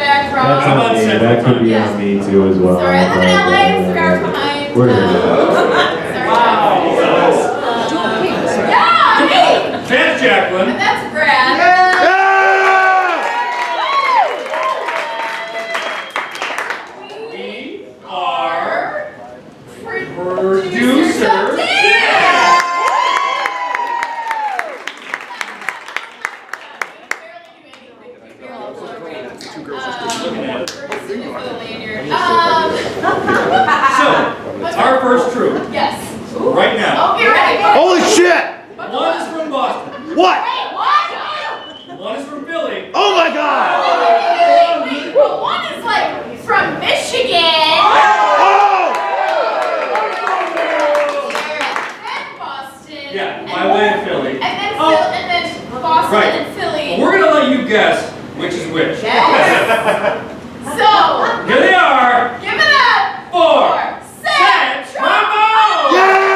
back from. That's on me. That could be on me too as well. Sorry, I live in LA, so we're behind. We're here. Yeah, me! That's Jacqueline. And that's Brad. We are producers. So, our first true. Yes. Right now. Oh, get ready. Holy shit! One is from Boston. What? Wait, what? One is from Philly. Oh my god! Wait, but one is like from Michigan. Oh! And Boston. Yeah, by way of Philly. And then and then Boston Right. and Philly. Well, we're gonna let you guess which is which. Yes. So, Here they are. give it up For Set Trombone! Yeah!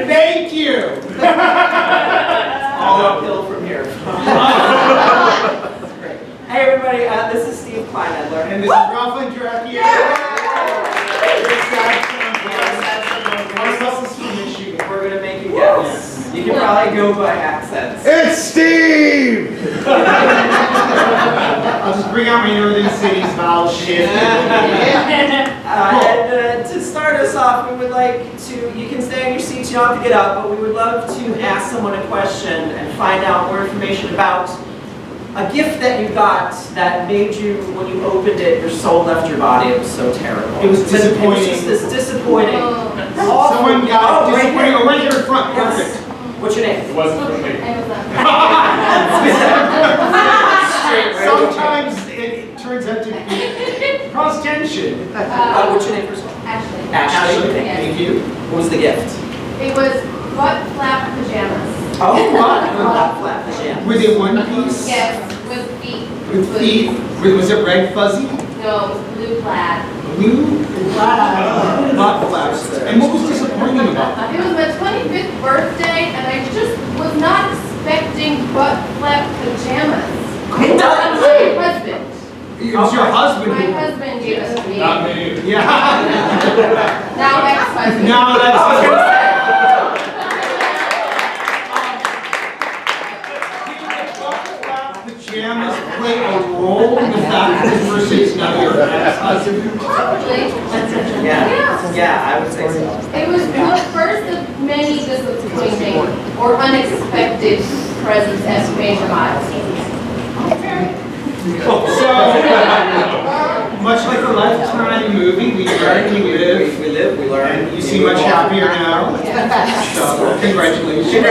Thank you. All uphill from here. Hey everybody, this is Steve Kleinedler. And this is Ralph Andracchio. We're going to make you guess. You can probably go by accents. It's Steve! I'll just bring out my Northern Cities vowel shift. And to start us off, we would like to, you can stay in your seats, you don't have to get up, but we would love to ask someone a question and find out more information about a gift that you got that made you, when you opened it, your soul left your body. It was so terrible. It was disappointing. It was just this disappointing. Someone got right disappointing. here. Oh, right here in front. Yes. Perfect. What's your name? It wasn't from me. Sometimes it turns out to be cross tension. What's your name first of all? Ashley. Ashley. Thank you. What was the gift? It was butt flap pajamas. Oh, what? Flat pajamas. Were they one piece? Yes, with feet. With feet? Was it red fuzzy? No, it was blue plaid. Blue? Not flaps. And what was disappointing about that? It was my 25th birthday, and I just was not expecting butt flap pajamas. It does. My husband. It was your husband My who... husband gave us to me. Not me. Yeah. Now ex-husband. No, that's... Pajamas play a role in the fact that this person is now your ex-husband? Probably. Yeah, I would say so. It was the first of many disappointing or unexpected presents as major milestones. So, much like a Lifetime movie, we learn, we live, we learn. and you seem much happier now. So, congratulations.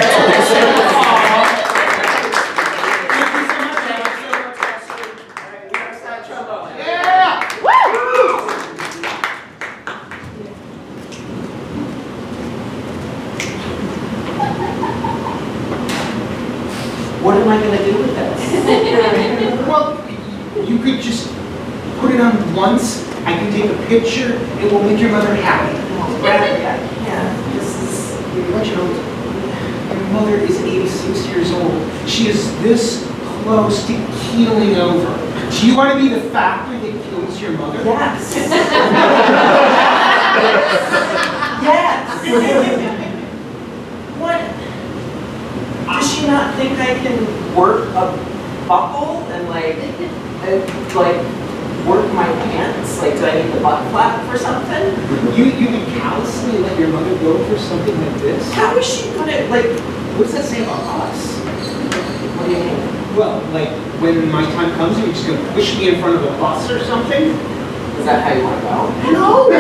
What am I going to do with this? Well, you could just put it on once. I can take a picture. It will make your mother happy. Yeah, this is... But you know, your mother is 86 years old. She is this close to keeling over. Do you want to be the factor that kills your mother? Yes. Yes. What? Does she not think I can work a buckle and like work my pants? Like, do I need the butt flap for something? You can callously let your mother go for something like this? How is she gonna, like, what does that say about us? What do you mean? Well, like, when my time comes, you're just going to push me in front of a bus or something? Is that how you want to go? No! I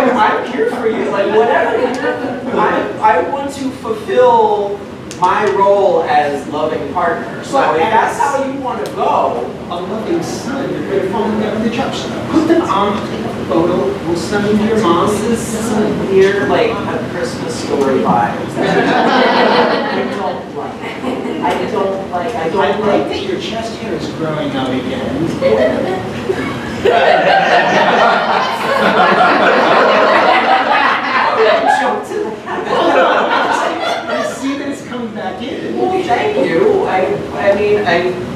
mean, I'm here for you, like, whatever. I want to fulfill my role as loving partner. So But if that's as- how you want to go, A loving son, you're going to fall in love with the judge. Put them on, take a photo, we'll send them to your mom. this is some weird, like, a Christmas story vibe. I don't like I like that your chest hair is growing out again. I see that it's coming back in. Well, thank you.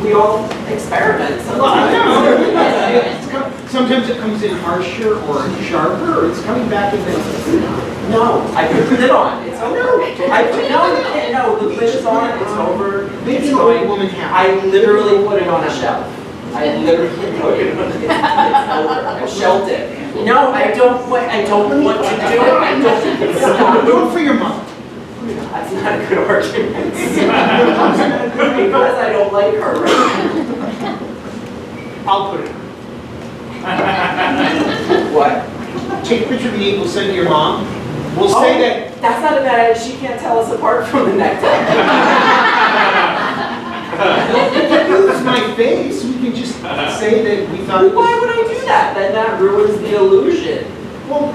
We all experiment Well, I sometimes. know. Sometimes it comes in harsher or sharper, or it's coming back in this. No, I put the lid on. It's over. No, you can't. No, the lid is on. It's over. Maybe It's an old going. woman hat. I literally put it on a shelf. I literally put it on. It's over. I shelved it. No, I don't want to do it. I don't. Stop. Do it for your mother. That's not a good argument. Because I don't like her. I'll put it. What? Take a picture of the eagle, send it to your mom. We'll say that. That's not a bad idea. She can't tell us apart from the necktie. You can use my face. We can just say that we thought. Why would I do that? Then that ruins the illusion. Well,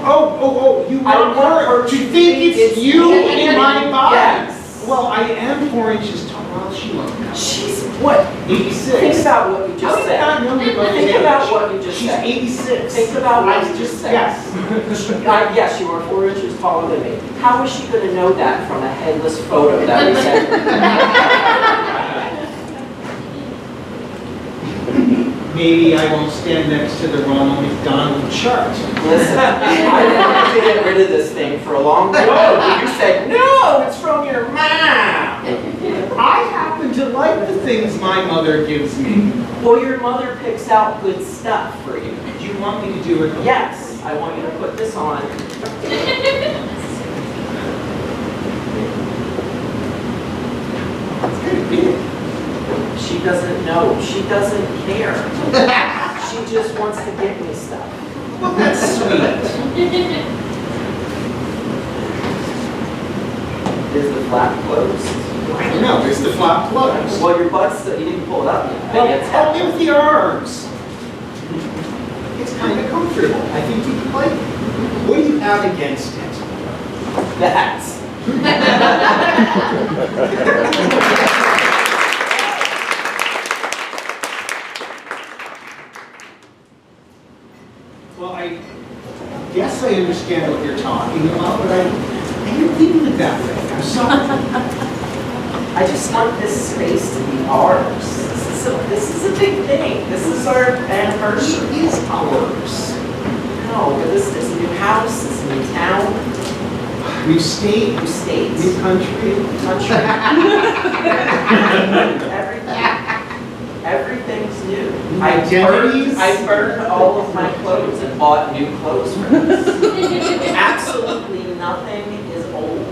you I want want her her to to think think it's it's you me. in my body. Yes. Well, I am 4 inches tall. Well, she won't know. She's what? 86. Think about what you How just did said. I not know your mother's Think age? about what you just She's said. 86. Think about what you just said. Yes. Yes, you are 4 inches taller than me. How is she going to know that from a headless photo that we sent? Maybe I won't stand next to the Ronald McDonald chart. Listen, I wanted to get rid of this thing for a long time. But you said, no, it's from your mom. I happen to like the things my mother gives me. Well, your mother picks out good stuff for you. Do you want me to do it? Yes, I want you to put this on. It's kind of big. She doesn't know. She doesn't care. She just wants to give me stuff. Well, that's sweet. Is the flap closed? I don't know. Is the flap closed? Well, your butt's still, you didn't pull it up yet. Maybe it's Help me with the arms. It's kind of comfortable. I think you could like it. What do you have against it? that. Well, I guess I understand what you're talking about, but I didn't think of it that way. I'm sorry. I just want this space to be ours. This is a big thing. This is our anniversary. It is ours. No, but this is a new house, this is a new town, New state, new states, new country. country. Everything's new. Identities. I burned all of my clothes and bought new clothes for this. Absolutely nothing is old.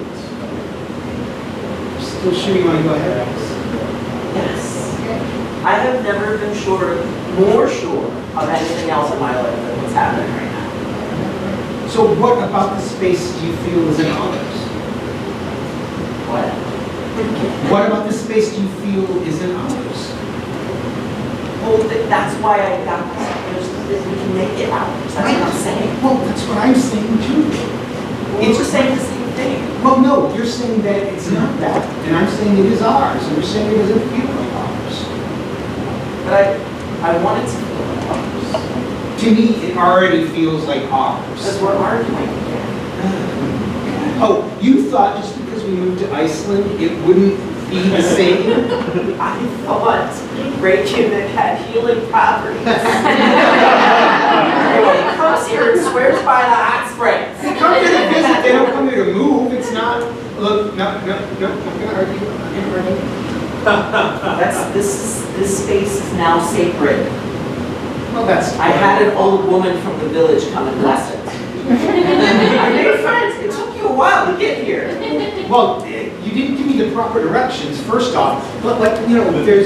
Still sure you want to go ahead? Yes. I have never been more sure of anything else in my life than what's happening right now. So what about the space do you feel is in ours? What? What about the space do you feel is in ours? Well, that's why I got this. We can make it ours. That's what I'm saying. Well, that's what I'm saying too. Well, we're saying the same thing. Well, no, you're saying that it's not that, and I'm saying it is ours, and you're saying it doesn't feel like ours. But I want it to feel like ours. To me, it already feels like ours. Because we're arguing again. Oh, you thought just because we moved to Iceland, it wouldn't be the same? I thought Reykjavik had healing properties. Everybody comes here and swears by the hot springs. They come here to visit, they don't come here to move. It's not, look, no, I'm gonna argue. This space is now sacred. Well, that's. I had an old woman from the village come and bless it. I made friends. It took you a while to get here. Well, you didn't give me the proper directions, first off. But like, you know, there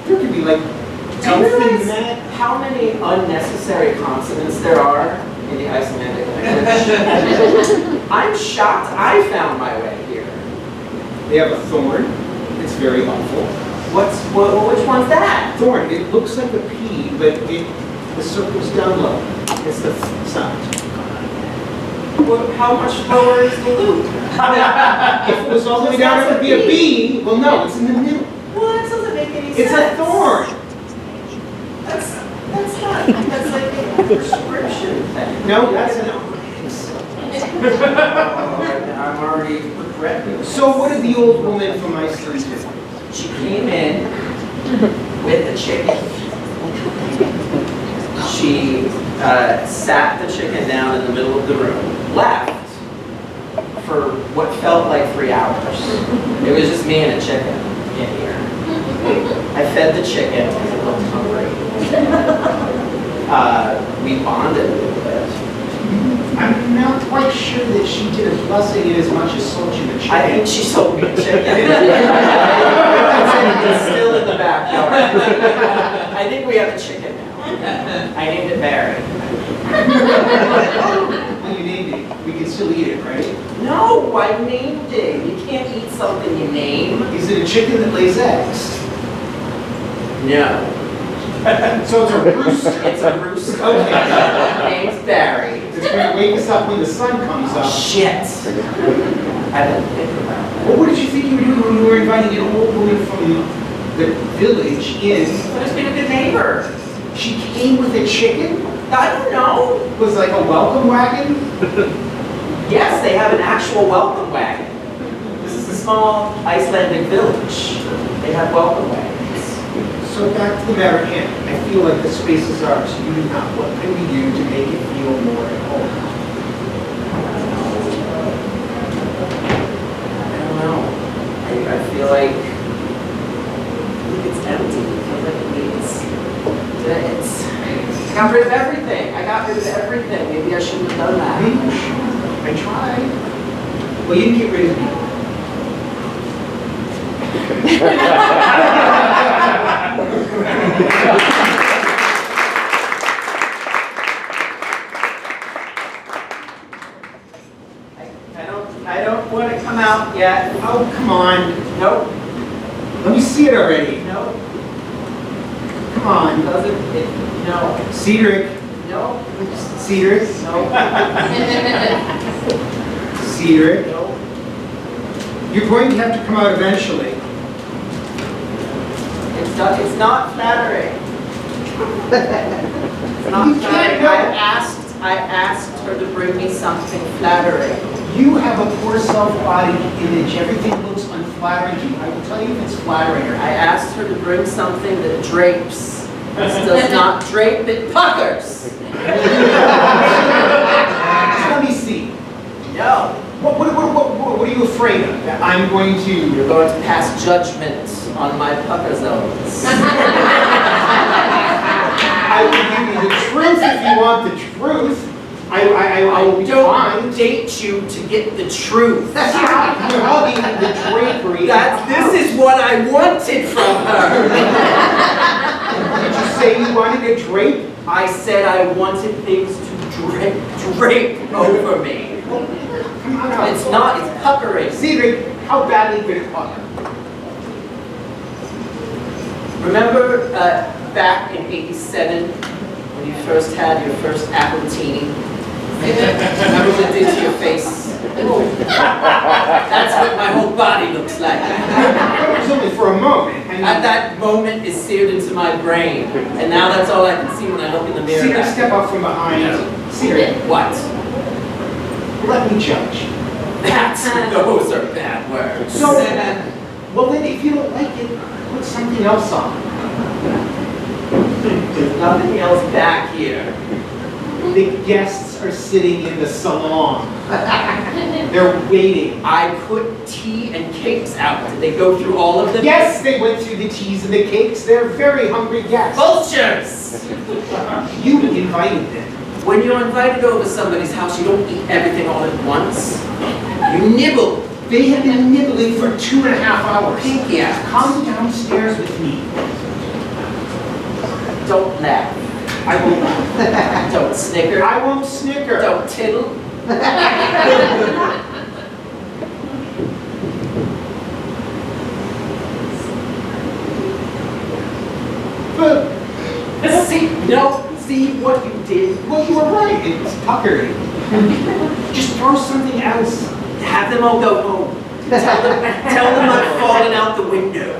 could be like Do you elf realize in that. how many unnecessary consonants there are in the Icelandic language? I'm shocked I found my way here. They have a thorn. It's very helpful. Which one's that? Thorn, it looks like a P, but the circle's down low. It's the sound. How much lower is the loop? If it was all the way down, it would be a B. Well, no, it's in the middle. Well, that doesn't make any sense. It's a thorn. That's not. That's like prescription thing. No, that's enough. I'm already regretting. So what did the old woman from Iceland do? She came in with the chicken. She sat the chicken down in the middle of the room, left for what felt like 3 hours. It was just me and a chicken in here. I fed the chicken because it looked hungry. We bonded a little bit. I'm not quite sure that she did a blessing in as much as sold you the chicken. I think she sold me a chicken. It's still in the backyard. I think we have a chicken now. I named it Barry. Well, you named it. We can still eat it, right? No, I named it. You can't eat something you name. Is it a chicken that lays eggs? No. So it's a rooster. It's a rooster. Okay. Name's Barry. It's going to wake us up when the sun comes up. Shit. I didn't think about that. Well, what did you think you were doing when you were inviting an old woman from the village in? But it's been a good neighbor. She came with a chicken? I don't know. It was like a welcome wagon? Yes, they have an actual welcome wagon. This is a small Icelandic village. They have welcome wagons. So back to the matter at hand. I feel like the space is ours. You do not. What can we do to make it feel more at home? I don't know. I feel like it's empty. I feel like it needs. I got rid of everything. I got rid of everything. Maybe I shouldn't have done that. Maybe you should. I tried. Well, you didn't get rid of me. I don't want to come out yet. Oh, come on. Nope. Let me see it already. Nope. Come on. No. Cedric. No. Cedric. No. Cedric. No. You're going to have to come out eventually. It's not flattering. It's not flattering. I asked her to bring me something flattering. You have a poor self-body image. Everything looks unflattering to you. I will tell you if it's flattering or I not. asked her to bring something that drapes. This does not drape, it puckers. Let me see. No. What are you afraid of? That I'm going to... You're going to pass judgment on my pucker zones. I will give you the truth if you want the truth. I will be don't fine. date you to get the truth. I'll be the drapery. This is what I wanted from her. Did you say you wanted a drape? I said I wanted things to drape over me. Come on out. It's not, it's puckering. Cedric, how badly could it pucker? Remember back in '87 when you first had your first appletini? Remember what it did to your face? That's what my whole body looks like. It was only for a moment. I mean, At that moment is seared into my brain, and now that's all I can see when I look in the mirror. Cedric, step up from behind. Cedric, What? let me judge. Those are bad words. So, well then, if you don't like it, put something else on. There's nothing else back here. The guests are sitting in the salon. They're waiting. I put tea and cakes out. Did they go through all of them? Yes, they went through the teas and the cakes. They're very hungry guests. Vultures! You invited them. When you're invited over to somebody's house, you don't eat everything all at once. You nibble. They have been nibbling for 2.5 hours. Pinky out. Come downstairs with me. Don't laugh. I won't laugh. Don't snicker. I won't snicker. Don't tittle. But, See what you did? well, you were right. It was puckering. Just throw something else. Have them all go home. Tell them I've fallen out the window.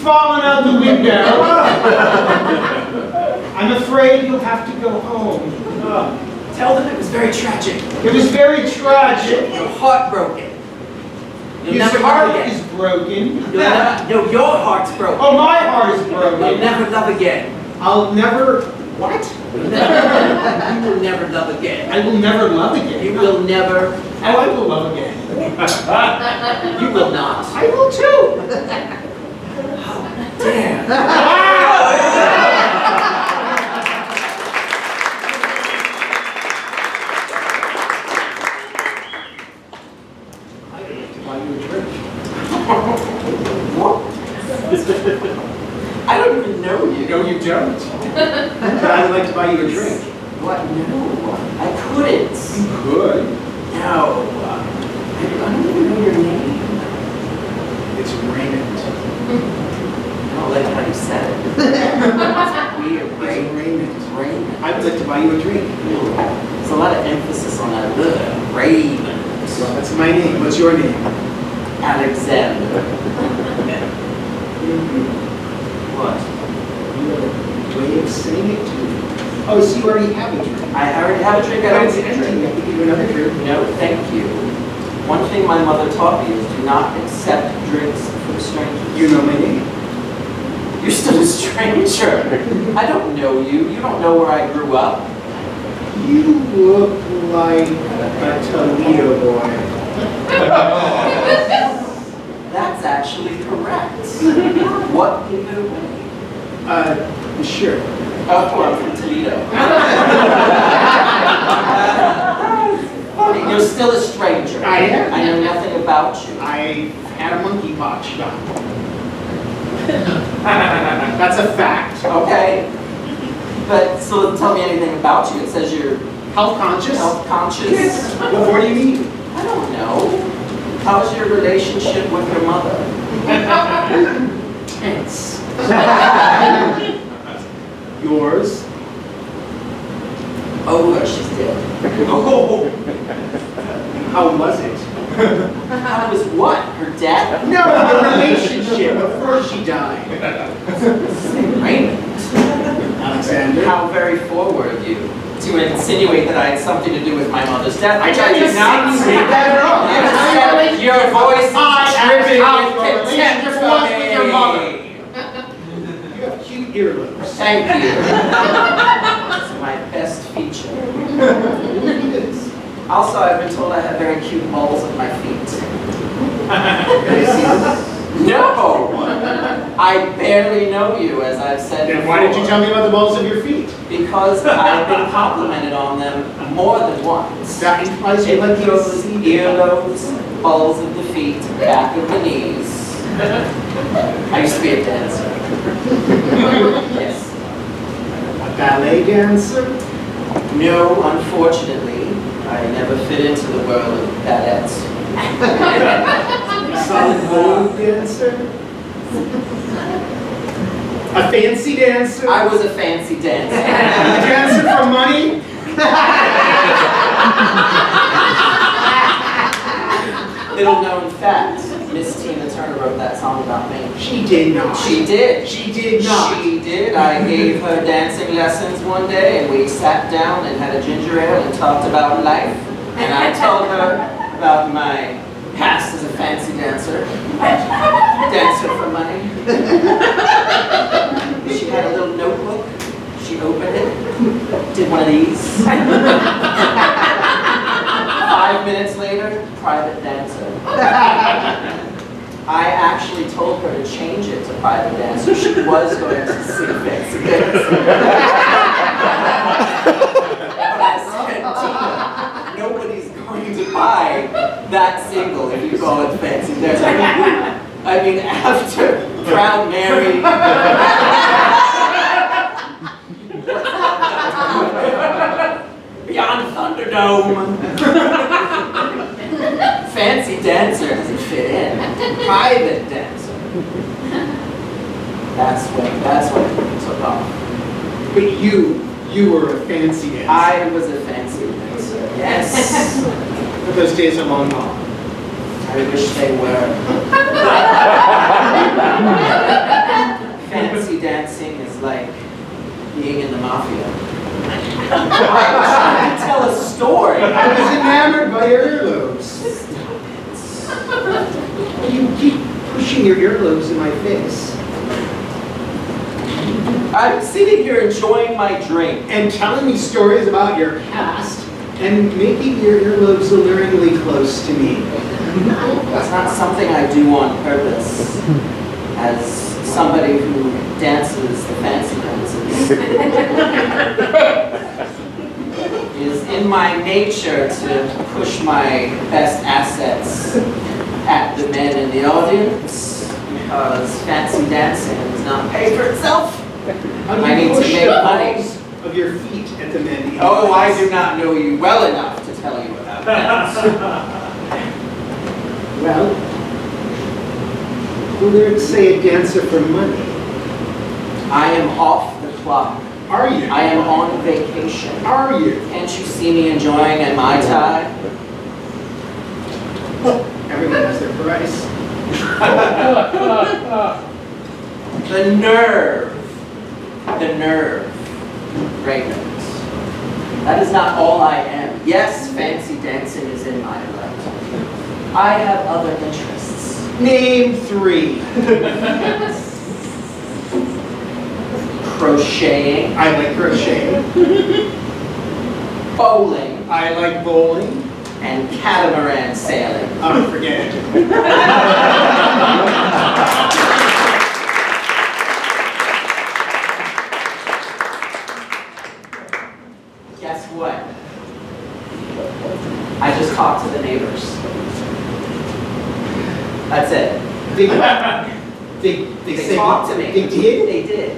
fallen out the window. I'm afraid you'll have to go home. Tell them it was very tragic. It was very tragic. You're heartbroken. You'll His never heart love is again. broken. No, your heart's broken. Oh, my heart is You'll broken. never love again. I'll never... What? You will never love again. I will never love again. You will never. Oh, I will love again. You will not. I will too. Damn. I'd like to buy you a drink. What? I don't even know you. No, you don't. But I'd like to buy you a drink. What? No, I couldn't. You could. No. I don't even know your name. It's Raymond. I don't like how you said it. Weird. It's Raymond. Raymond. I would like to buy you a drink. There's a lot of emphasis on that. Raymond. Well, that's my name. What's your name? Alexander. What? You have a way of saying it to me. Oh, so you already have a drink. I already have a drink. I But don't it's need a empty. drink. I can give you another drink. No, thank you. One thing my mother taught me is do not accept drinks from strangers. You know my name. You're still a stranger. I don't know you. You don't know where I grew up. You look like a Toledo boy. That's actually correct. What Toledo? Sure. Oh, I'm from Toledo. Funny, you're still a stranger. I am. I know nothing about you. I had a monkeypox shot. That's a fact. Okay. But so tell me anything about you. It says you're Health conscious? health conscious. Yes. What more do you need? I don't know. How's your relationship with your mother? Tense. Yours? Oh, she's dead. Oh. How was it? How was what? Her death? No, the relationship before she died. Raymond. Alexander? How very forward of you to insinuate that I had something to do with my mother's death. I did not say that at all. Your voice is I dripping asked how with your contempt relationship for was with your me. mother. You have cute earlobes. Thank you. It's my best feature. It is. Also, I've been told I have very cute balls at my feet. Can I see them? No! I barely know you, as I've said Then before. why did you tell me about the balls of your feet? Because I've been complimented on them more than once. That implies you It like goes earlobes, balls of the feet, back of the knees. I used to be a dancer. Yes. A ballet dancer? No, unfortunately, I never fit into the world of ballettes. Solid gold dancer? A fancy dancer? I was a fancy dancer. A dancer for money? Little known fact, Miss Tina Turner wrote that song about me. She did not. She did. She did not. She did. I gave her dancing lessons one day, and we sat down and had a ginger ale and talked about life. And I told her about my past as a fancy dancer. Dancer for money. She had a little notebook. She opened it, did one of these. 5 minutes later, private dancer. I actually told her to change it to private dancer. She was going to sing fancy dancer. But I said, Tina, nobody's going to buy that single if you call it fancy dancer. I mean, after Proud Mary. Beyond Thunderdome. Fancy dancer doesn't fit in. Private dancer. That's when it took off. But you were a fancy dancer. I was a fancy dancer. Yes. But those days are long gone. I wish they were. earlobes in my face. I'm sitting here enjoying my drink. And telling me stories about your past and making your earlobes alluringly close to me. That's not something I do on purpose. As somebody who dances the fancy dances. It is in my nature to push my best assets at the men in the audience because fancy dancing does not pay for itself. How do I you need to push make the money. balls of your feet at the men? in the Oh, I audience? do not know you well enough to tell you about that. Well, the lyrics say a dancer for money. I am off the clock. Are you? I am on vacation. Are you? Can't you see me enjoying a Mai Tai? Everyone has their price. The nerve. The nerve. Great notes. That is not all I am. Yes, fancy dancing is in my blood. I have other interests. Name 3. Crocheting, I like crocheting. bowling, I like bowling. and catamaran sailing. Oh, forget it. Guess what? I just talked to the neighbors. That's it. They They said talked to me. They did? They did.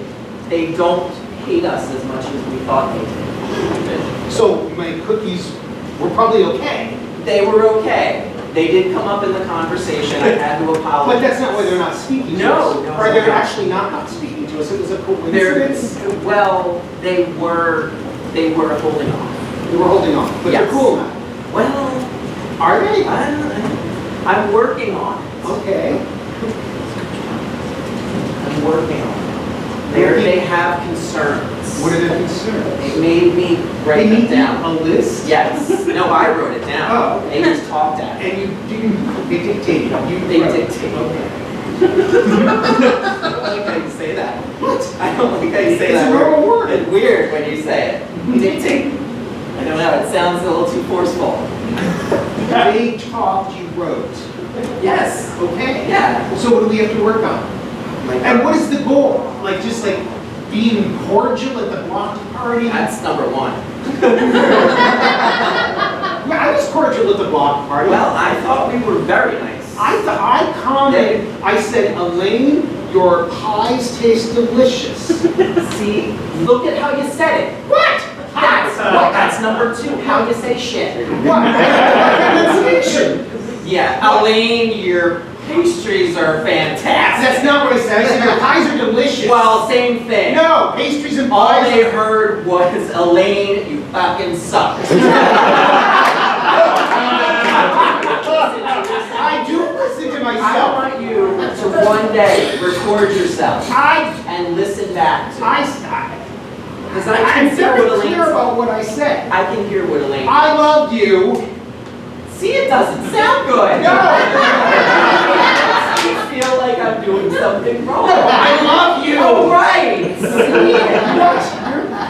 They don't hate us as much as we thought they did. So my cookies were probably okay. They were okay. They did come up in the conversation. I had to apologize. But that's not why they're not speaking to No, us. no, Or they're no. actually not speaking to us. It was a They're, coincidence. well, they were holding off. They were holding on. But Yes. they're cool now. Well, Are they? I'm working on it. Okay. I'm working on it. They have concerns. What are their concerns? It made me They write need them down. a list? Yes. No, I wrote it down. Oh. They just talked at it. And you didn't, they dictated. You They wrote. dictated. Okay. I don't like how you say that. What? I don't like how you say It's that. a normal word. It's weird when you say it. Dictate. I don't know, it sounds a little too forceful. They talked, you wrote. Yes. Okay. Yeah. So what do we have to work on? And what is the goal? Like just like being cordial at the block party? That's number one. Yeah, I was cordial at the block party. Well, I thought we were very nice. I commented, I said, Elaine, your pies taste delicious. See, look at how you said it. What? That's number two, how you say shit. What? Pronunciation. Yeah, Elaine, your pastries are fantastic. That's not what I said. I said your pies are delicious. Well, same thing. No, pastries and All pies. they heard was, Elaine, you fucking suck. I do listen to I myself. want you to one day record yourself and listen back to it. Because I I'm can hear very what clear Elaine about what I said. I can hear what Elaine I love you. See, it doesn't sound good. No. I feel like I'm doing something wrong. No, I love you. Oh, right. See, What?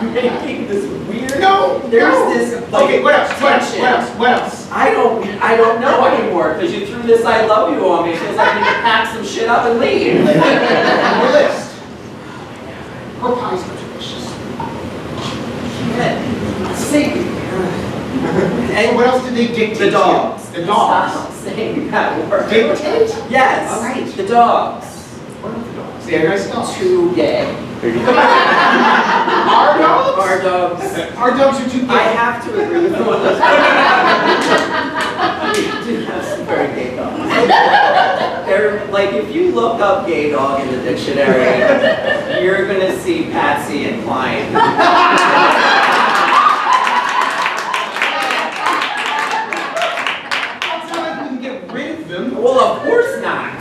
you're making this weird. No. There's no. this. Like, Okay, what else? What else? tension. What else? What else? I don't know anymore because you threw this "I love you" on me because I need to pack some shit up and leave. Your list. Her pies are delicious. See. And what else did they dictate? The dogs. To you? The dogs. Stop saying that word. Dictate? Yes. All right. The dogs. What are the dogs? They're nice dogs. Too gay. Our dogs? Our dogs. Our dogs are too I gay. have to agree with you on this. We do have some very gay dogs. They're like, if you look up gay dog in the dictionary, you're gonna see Patsy and Klein. It's not like we can get rid of them. Well, of course not.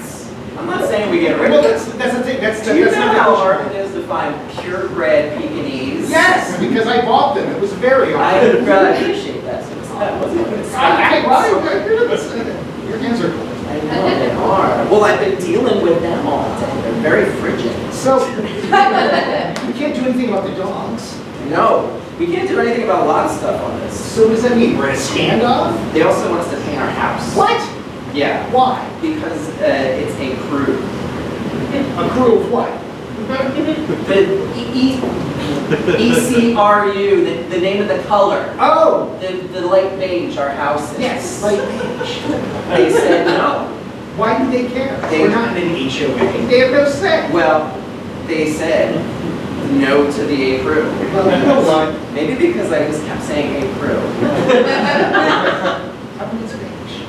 I'm not saying we get rid Well, of it. that's the thing. That's Do you that's know not how hard negotiable. it is to find purebred Pekingese? Yes, because I bought them. It was very I hard. really appreciate that. Since that wasn't what it Right, sounded. your hands are cold. I They are. Well, I've been dealing with them all day. They're very frigid. So, we can't do anything about the dogs. No, we can't do anything about a lot of stuff on this. So does that mean we're in a standoff? They also want us to paint our house. What? Yeah, Why? because it's a crew. A crew of what? The ECRU, the name of the color. Oh, The light beige our house is. yes, light beige. They said no. Why do they care? They- We're not in an HOA. They have no say. Well, they said no to the A crew. Well, you know what? Maybe because I just kept saying A crew. How come it's beige?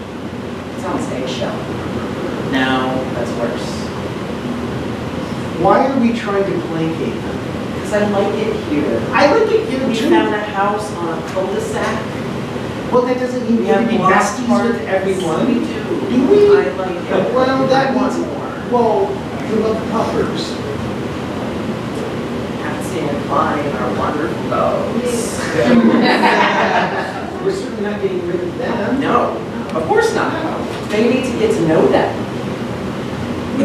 It sounds eggshell. No, that's worse. Why are we trying to placate them? Because I like it here. I like it here We too. found a house on a cul-de-sac. Well, that doesn't mean we have to be besties with everyone. We do. Do we? I like it. Well, that I want means more. Well, you love puppers. Patsy and Klein are wonderful dogs. We're certainly not getting rid of them. No, of course not. They need to get to know them.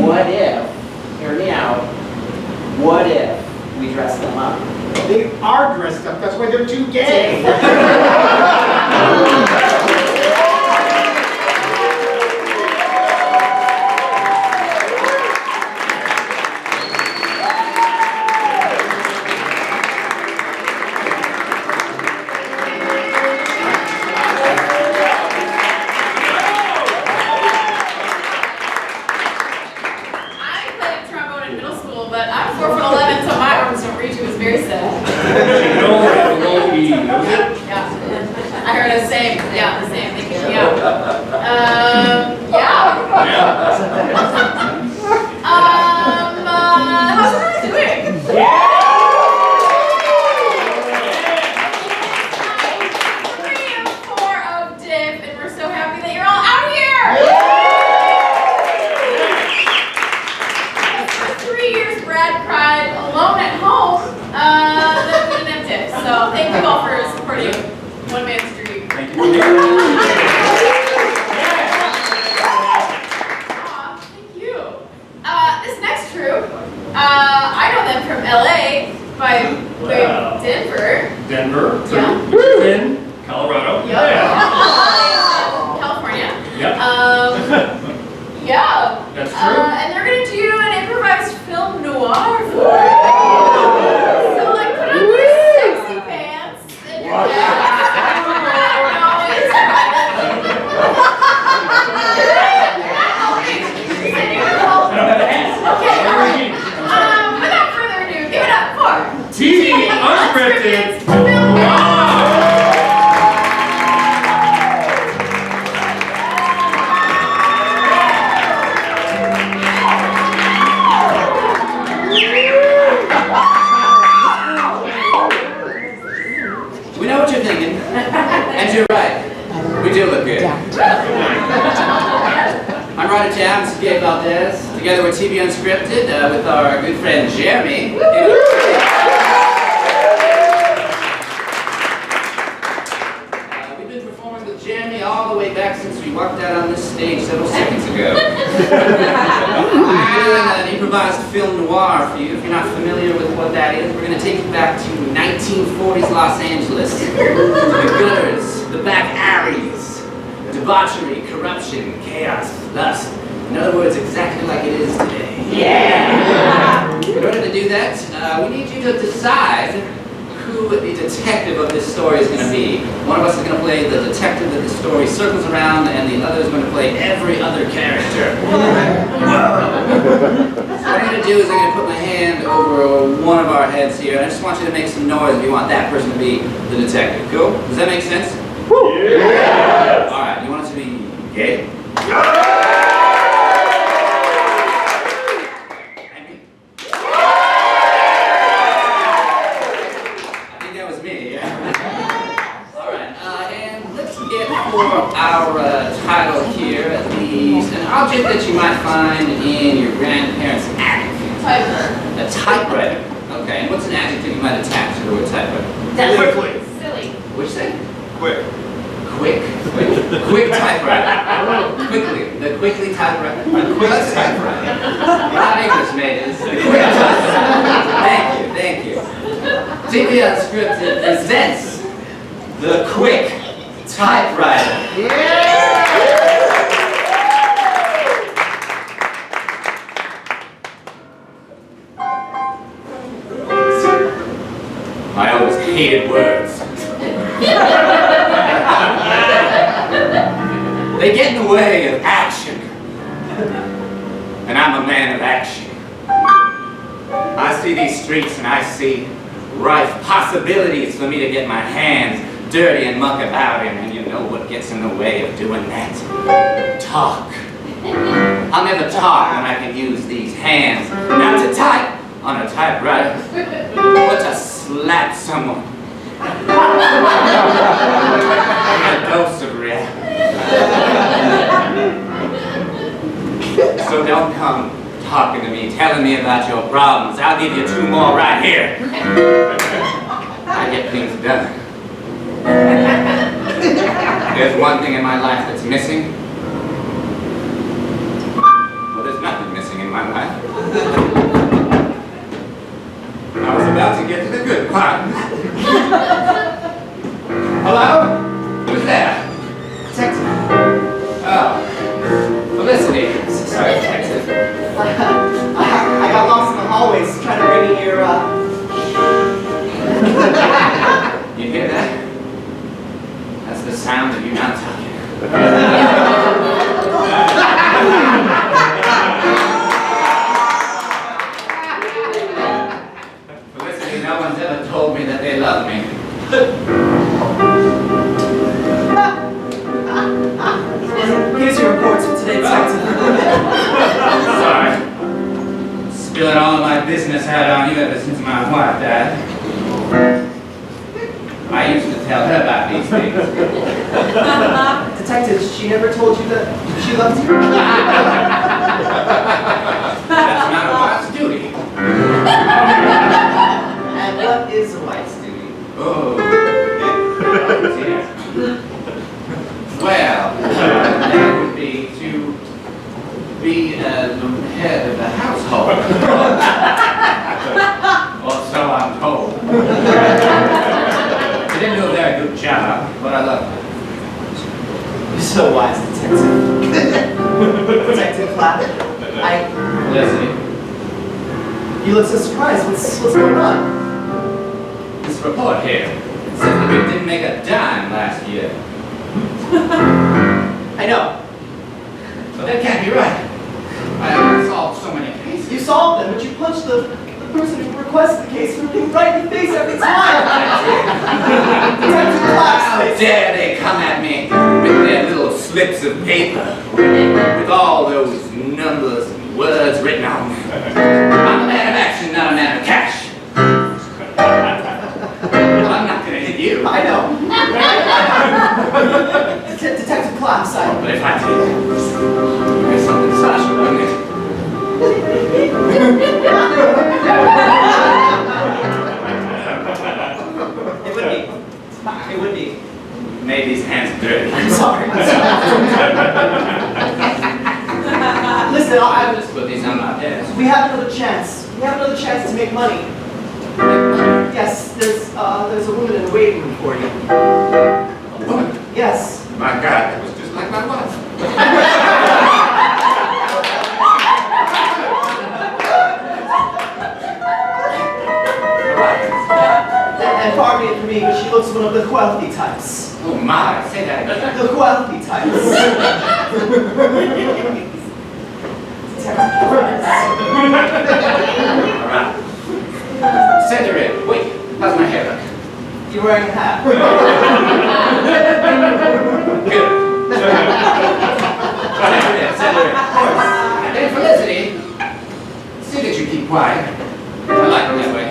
What if, hear me out, what if we dress them up? They are dressed up. That's why they're too gay. I played trombone in middle school, but I'm 4'11", so my arms don't reach. It was very sad. Yeah. I heard the same. Yeah, the same thing. Yeah. Yeah. How's everyone doing? Three of 4 of DIF, and we're so happy that you're all out here. For 3 years, Brad cried alone at home that we didn't have DIF. So thank you all for supporting one man's dream. Thank you. Aw, thank you. This next crew, I know them from LA by way of Wow. Denver. Denver, Yeah. Houston, Colorado. California. Yep. Yeah. That's true. And they're gonna do an improvised film noir for it. So like put on your sexy pants and your jacket. No, it's Okay, alright. Without further ado, give it up for TVunscripted. Film noir. We know what you're thinking, and you're right. We do look good. I'm Ryder, this is Gabe, together with TVunscripted, with our good friend Jeremy. We've been performing with Jeremy all the way back since we walked out on this stage several seconds ago. We're doing an improvised film noir for you. If you're not familiar with what that is, we're going to take you back to 1940s Los Angeles. The gutters, the back alleys, debauchery, corruption, chaos, lust. In other words, exactly like it is today. Yeah! In order to do that, we need you to decide who the detective of this story is going to be. One of us is going to play the detective that the story circles around, and the other is going to play every other character. What I'm going to do is I'm going to put my hand over one of our heads here, and I just want you to make some noise if you want that person to be the detective. Cool? Does that make sense? Yeah! Alright, you want it to be Gabe? Our title here, at least, an object that you might find in your grandparents' attic. Typewriter. A typewriter. Okay, and what's an adjective you might attach to the word typewriter? Quickly. Silly. What'd you say? Quick. Quick. Quick typewriter. Quickly. The quickly typewriter. A quick typewriter. You're not English, mate. It's the quick typewriter. Thank you. TV Unscripted presents the quick typewriter. I always hated words. They get in the way of action. And I'm a man of action. I see these streets and I see rife possibilities for me to get my hands dirty and muck about in, and you know what gets in the way of doing that? Talk. I'll never talk when I can use these hands, not to type on a typewriter, but to slap someone. A dose of reality. So don't come talking to me, telling me about your problems. I'll give you 2 more right here. I get things done. There's one thing in my life that's missing. Well, there's nothing missing in my life. I was about to get to the good part. Hello? Who's there? Detective. Oh. Felicity. Sorry, detective. I got lost in the hallways trying to bring you your, You hear that? That's the sound of you not talking. Felicity, no one's ever told me that they love me. Here's your reports for today, detective. Sorry. Spilling all of my business out on you ever since my wife died. I used to tell her about these things. Detective, she never told you that she loved you? That's not a wife's duty. And what is a wife's duty? Oh, dear. Well, that would be to be the head of the household. Or so I'm told. I didn't do a very good job, but I love her. You're so wise, detective. Detective Platt, Felicity, you look so surprised. What's going on? this report here says that we didn't make a dime last year. I know. But that can't be right. I solved so many cases. You solved them, but you punched the person who requested the case right in the face every time. Detective Platt, How dare they come at me with their little slips of paper with all those numbers and words written on them. I'm a man of action, not a man of cash. Well, I'm not going to hit you. I know. Detective Platt, I'm sorry. But if I did, there's something special, wouldn't it? It would be. You made these hands dirty. I'm sorry. Listen, I'll just put these on my desk. we have another chance. We have another chance to make money. Yes, there's a woman in the waiting room for you. A woman? Yes. My God, that was just like my wife. And pardon me, but she looks one of the wealthy types. Oh my, say that again. The wealthy types. Alright. Send her in. Wait, how's my hair look? You're wearing a hat. Good. Send her in. Hey, Felicity, see that you keep quiet. I like it that way.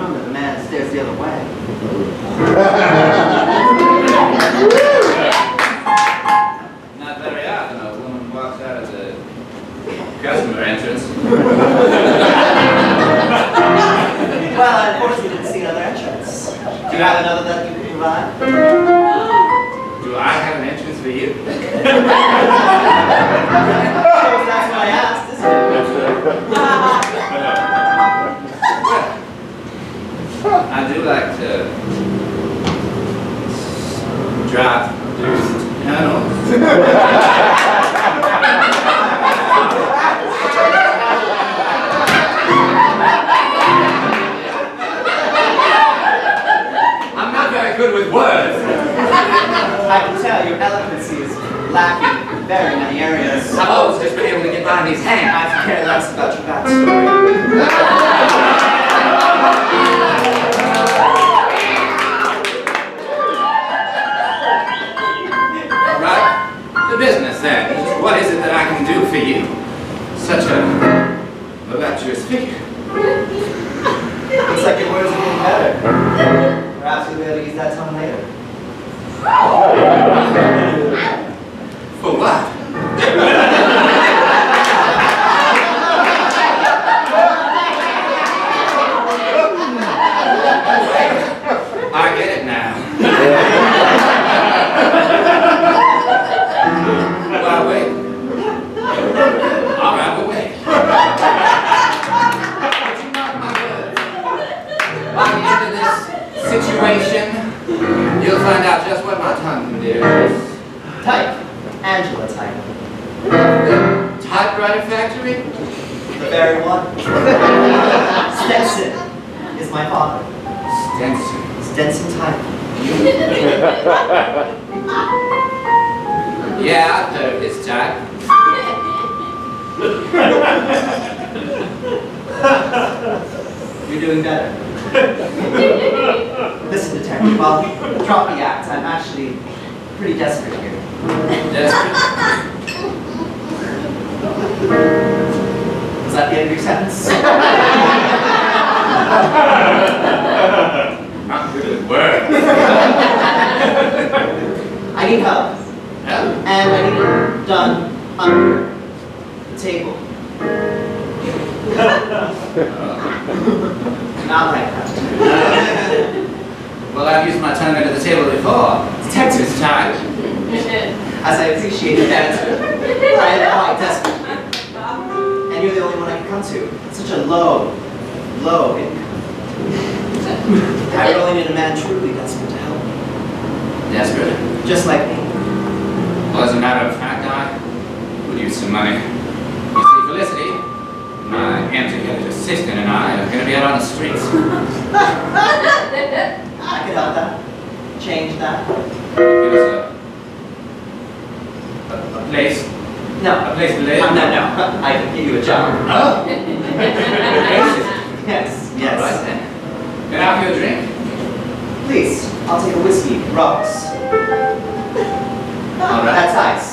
room and the man stares the other way. Not very often a woman walks out of the customer entrance. Well, I unfortunately didn't see another entrance. Do you have another that you can provide? Do I have an entrance for you? That's what I asked, isn't it? I do like to drop panels. I'm not very good with words. I can tell your eloquency is lacking in very many areas. I've always just been able to get by these hands. I could care less about your backstory. Right? The business then. What is it that I can do for you? Such a voluptuous figure. Looks like your words are getting better. Perhaps you'll be able to use that tongue later. For what? I get it now. Well, wait. All right, but wait. But you mark my words. By the end of this situation, you'll find out just what my tongue can do. Type. Angela type. The typewriter factory? The very one. Stenson is my father. Stenson. Stenson type. Yeah, I've heard of this type. You're doing better. Listen, detective, I'll drop the act. I'm actually pretty desperate here. Desperate. Was that the end of your sentence? Not good at words. I need help. Help? And I need it done under the table. Not like that. Well, I've used my tongue under the table before. Detective. This time. As I appreciate the answer, I am quite desperate. And you're the only one I can come to. Such a low income. I really need a man truly desperate to help me. Desperate. Just like me. Well, as a matter of fact, I would use some money. You see, Felicity, my empty-headed assistant, and I are going to be out on the streets. I could help that. Change that. Give us a place. No. A place to live. No. I can give you a job. Oh. Yes. All right then. Can I have you a drink? Please, I'll take a whiskey, rocks. All right. That's ice.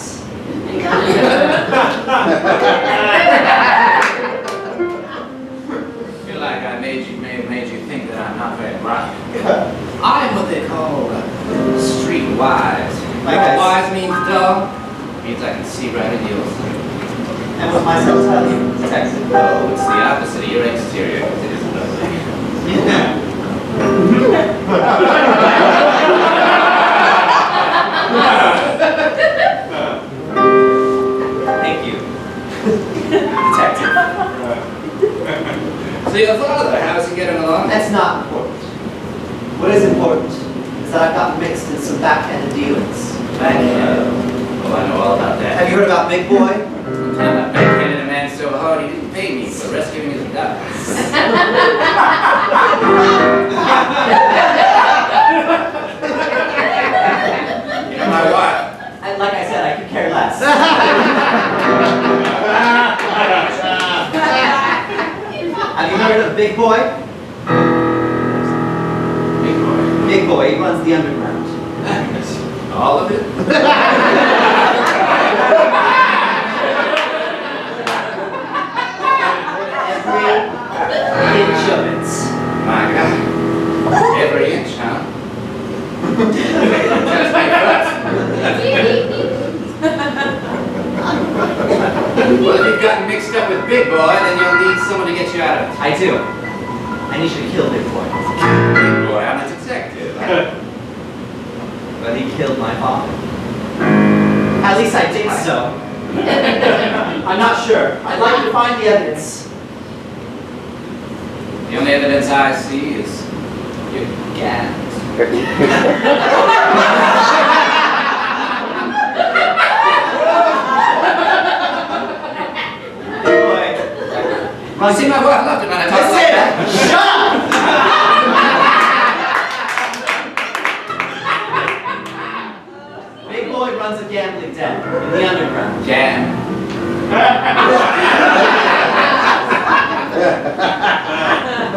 Feel like I may have made you think that I'm not very bright. I'm what they call streetwise. Like I- Wise means dull. Means I can see right in yours. And what myself tell you, detective? Oh, it's the opposite of your exterior. It is lovely. Thank you, detective. So your father, how's he getting along? That's not important. What is important is that I've got mixed in some back-ended dealings. Oh, I know all about that. Have you heard about Big Boy? One time I backhanded a man so hard he didn't pay me for rescuing his ducks. You know my wife. And like I said, I could care less. Have you heard of Big Boy? Big boy. Big Boy, he runs the underground. All of it? Every inch of it. My God. Just wait first. Well, if you've gotten mixed up with Big Boy, then you'll need someone to get you out of it. I do. I need you to kill Big Boy. Big Boy, I'm a detective. But he killed my father. At least I think so. I'm not sure. I'd like to find the evidence. The only evidence I see is your gad. You see, my wife loved it when I talked like that. Shut up! Big Boy runs a gambling den in the underground. Jam.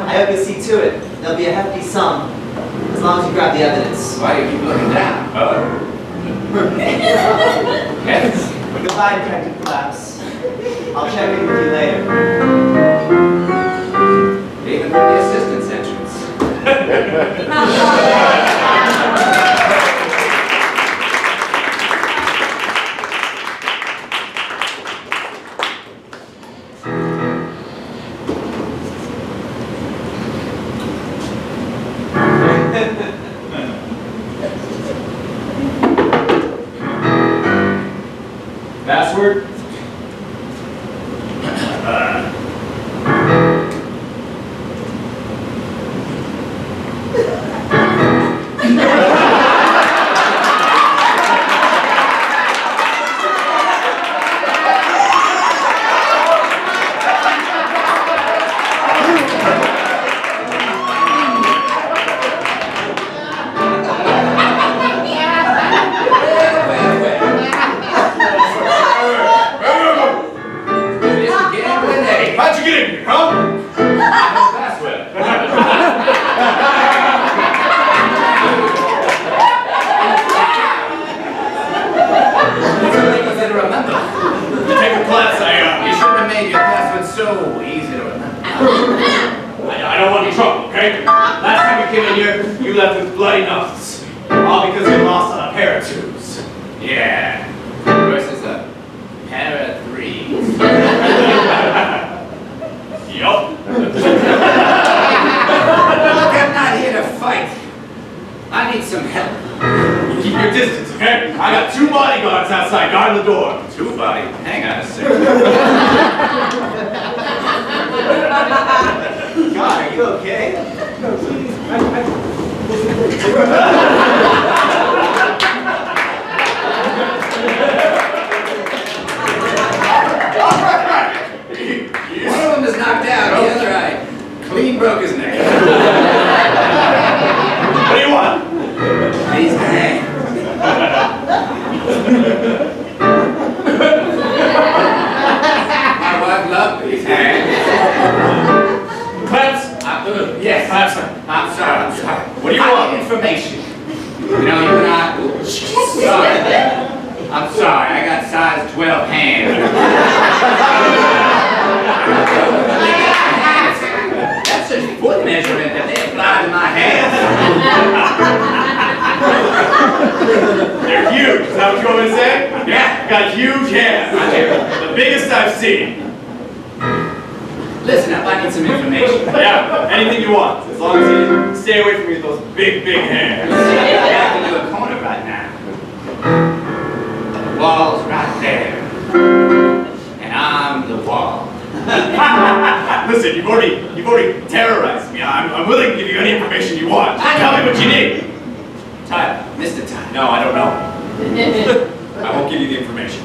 I hope you'll see to it. There'll be a hefty sum, as long as you grab the evidence. Why do you keep looking down? Yes. Goodbye, Detective Collapse. I'll check in with you later. Even for the assistant's entrance. Password? How'd you get in here, huh? Password. Easy to remember. Detective Collapse, You shouldn't have made your password so easy to remember. I don't want any trouble, okay? Last time you came in here, you left with bloody noses. All because you lost on a pair of twos. Yeah. Versus a pair of threes. Yup. Look, I'm not here to fight. I need some help. Keep your distance, okay? I got 2 bodyguards outside guarding the door. 2 body. Hang on a second. God, are you okay? One of them is knocked out, the other I clean broke his neck. What do you want? These hands. My wife loved these hands. Collapse? Yes. Collapse. I'm sorry. What do you I want? need information. You know, you and I... Sorry. I'm sorry, I got size 12 hands. That's a foot measurement that they applied to my hands. They're huge. Is that what you want me to say? Yeah. Got huge hands. The biggest I've seen. Listen up, I need some information. Yeah, anything you want. As long as you stay away from me with those big, big hands. You see, I'm back into a corner right now. The wall's right there. And I'm the wall. Listen, you've already terrorized me. I'm willing to give you any information you want. Just tell me what you need. Tyler, Mr. Tyler. No, I don't know. I won't give you the information.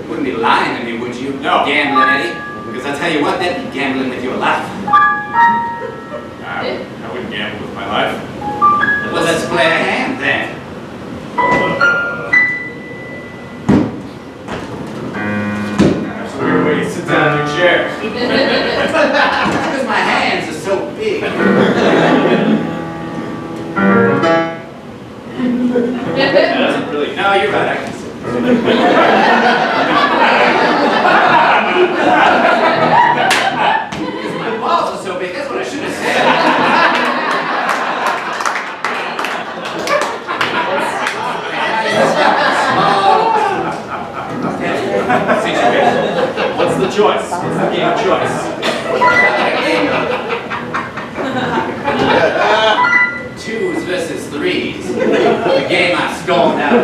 Wouldn't be lying to me, would you? No. Gambling, Eddie? Because I tell you what, that'd be gambling with your life. I wouldn't gamble with my life. Well, let's play a hand then. That's a weird way to sit down in your chair. Because my hands are so big. That doesn't really... No, you're right, I can see. Because my balls are so big, that's what I should have said.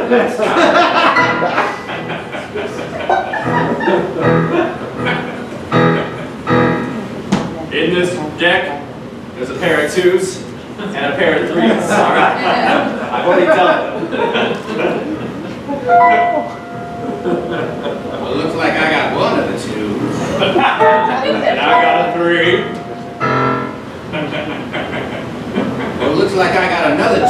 the next time. In this deck, there's a pair of 2s and a pair of 3s. All right. I've already done them. Well, it looks like I got one of the 2. And I got a 3. Well, it looks like I got another 2.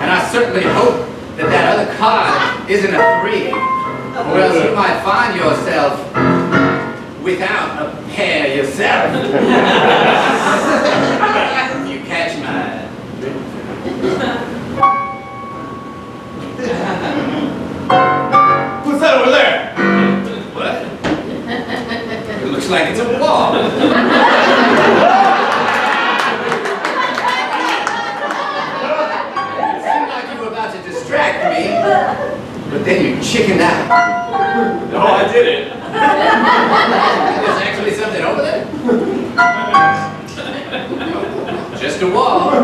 And I certainly hope that that other card isn't a 3. Or else you might find yourself without a pair yourself. You catch my... What's that over there? What? It looks like it's a wall. It seemed like you were about to distract me, but then you chickened out. No, I didn't. There's actually something over there? Just a wall. Well,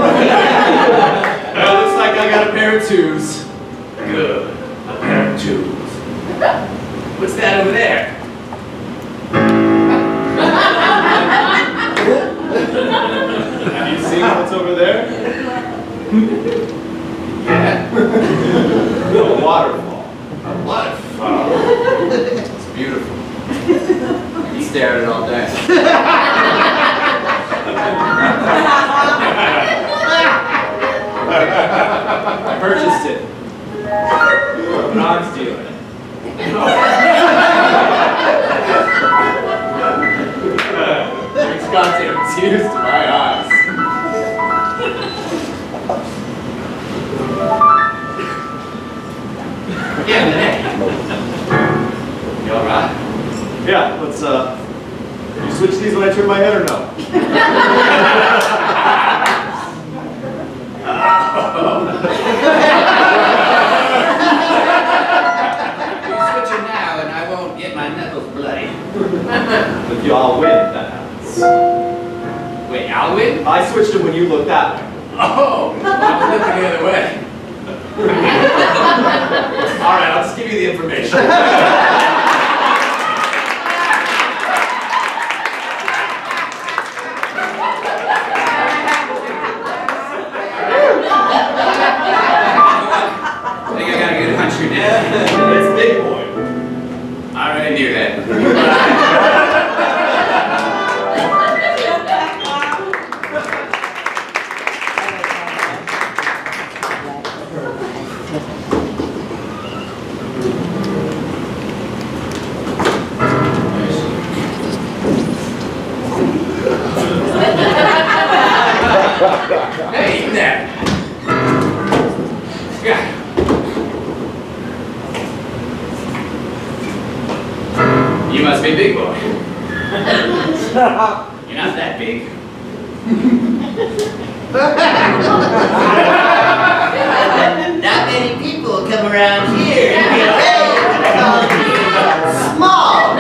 looks like I got a pair of 2s. Good. A pair of 2s. What's that over there? Have you seen what's over there? Yeah. A waterfall. A waterfall. It's beautiful. I can stare at it all day. I purchased it from an arms dealer. Brings goddamn tears to my eyes. Yeah, man. You alright? Yeah, let's you switch these when I turn my head or no? You switch it now and I won't get my knuckles bloody. If you all win, that happens. Wait, I'll win? I switched them when you looked that way. Oh, I was looking the other way. Alright, I'll just give you the information. I think I got a good hunch you're dead. It's big boy. I already knew that. Hey, you there. Yeah. You must be big boy. You're not that big. Not many people come around here and get small.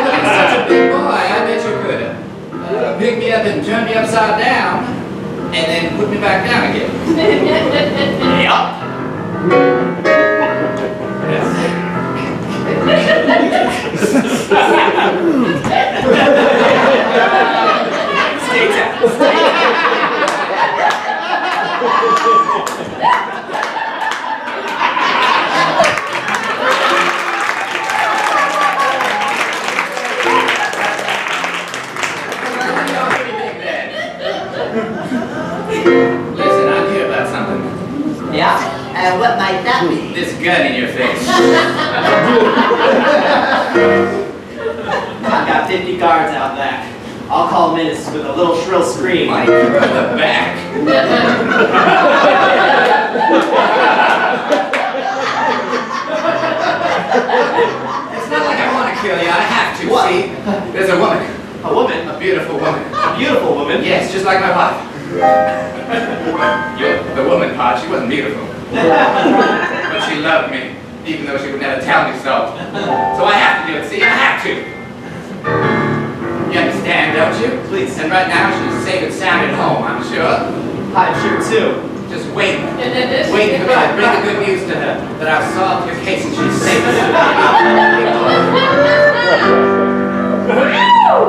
You're such a big boy, I bet you could pick me up and turn me upside down, and then put me back down again. Yup. Stay down. Stay down. Listen, I'm here about something. Yeah? What might that be? This gun in your face. I've got 50 guards out back. I'll call minutes with a little shrill scream. Mike, you're in the back. It's not like I want to kill you. I have to. What? See, there's a woman. A woman? A beautiful woman. A beautiful woman? Yes, just like my wife. The woman part, she wasn't beautiful. But she loved me, even though she would never tell me so. So I have to do it, see? I have to. You understand, don't you? Please. And right now she's safe and sound at home, I'm sure. I'm sure too. Just wait. Wait for me to bring the good news to her that I've solved your case and she's safe. What's going on? Oh,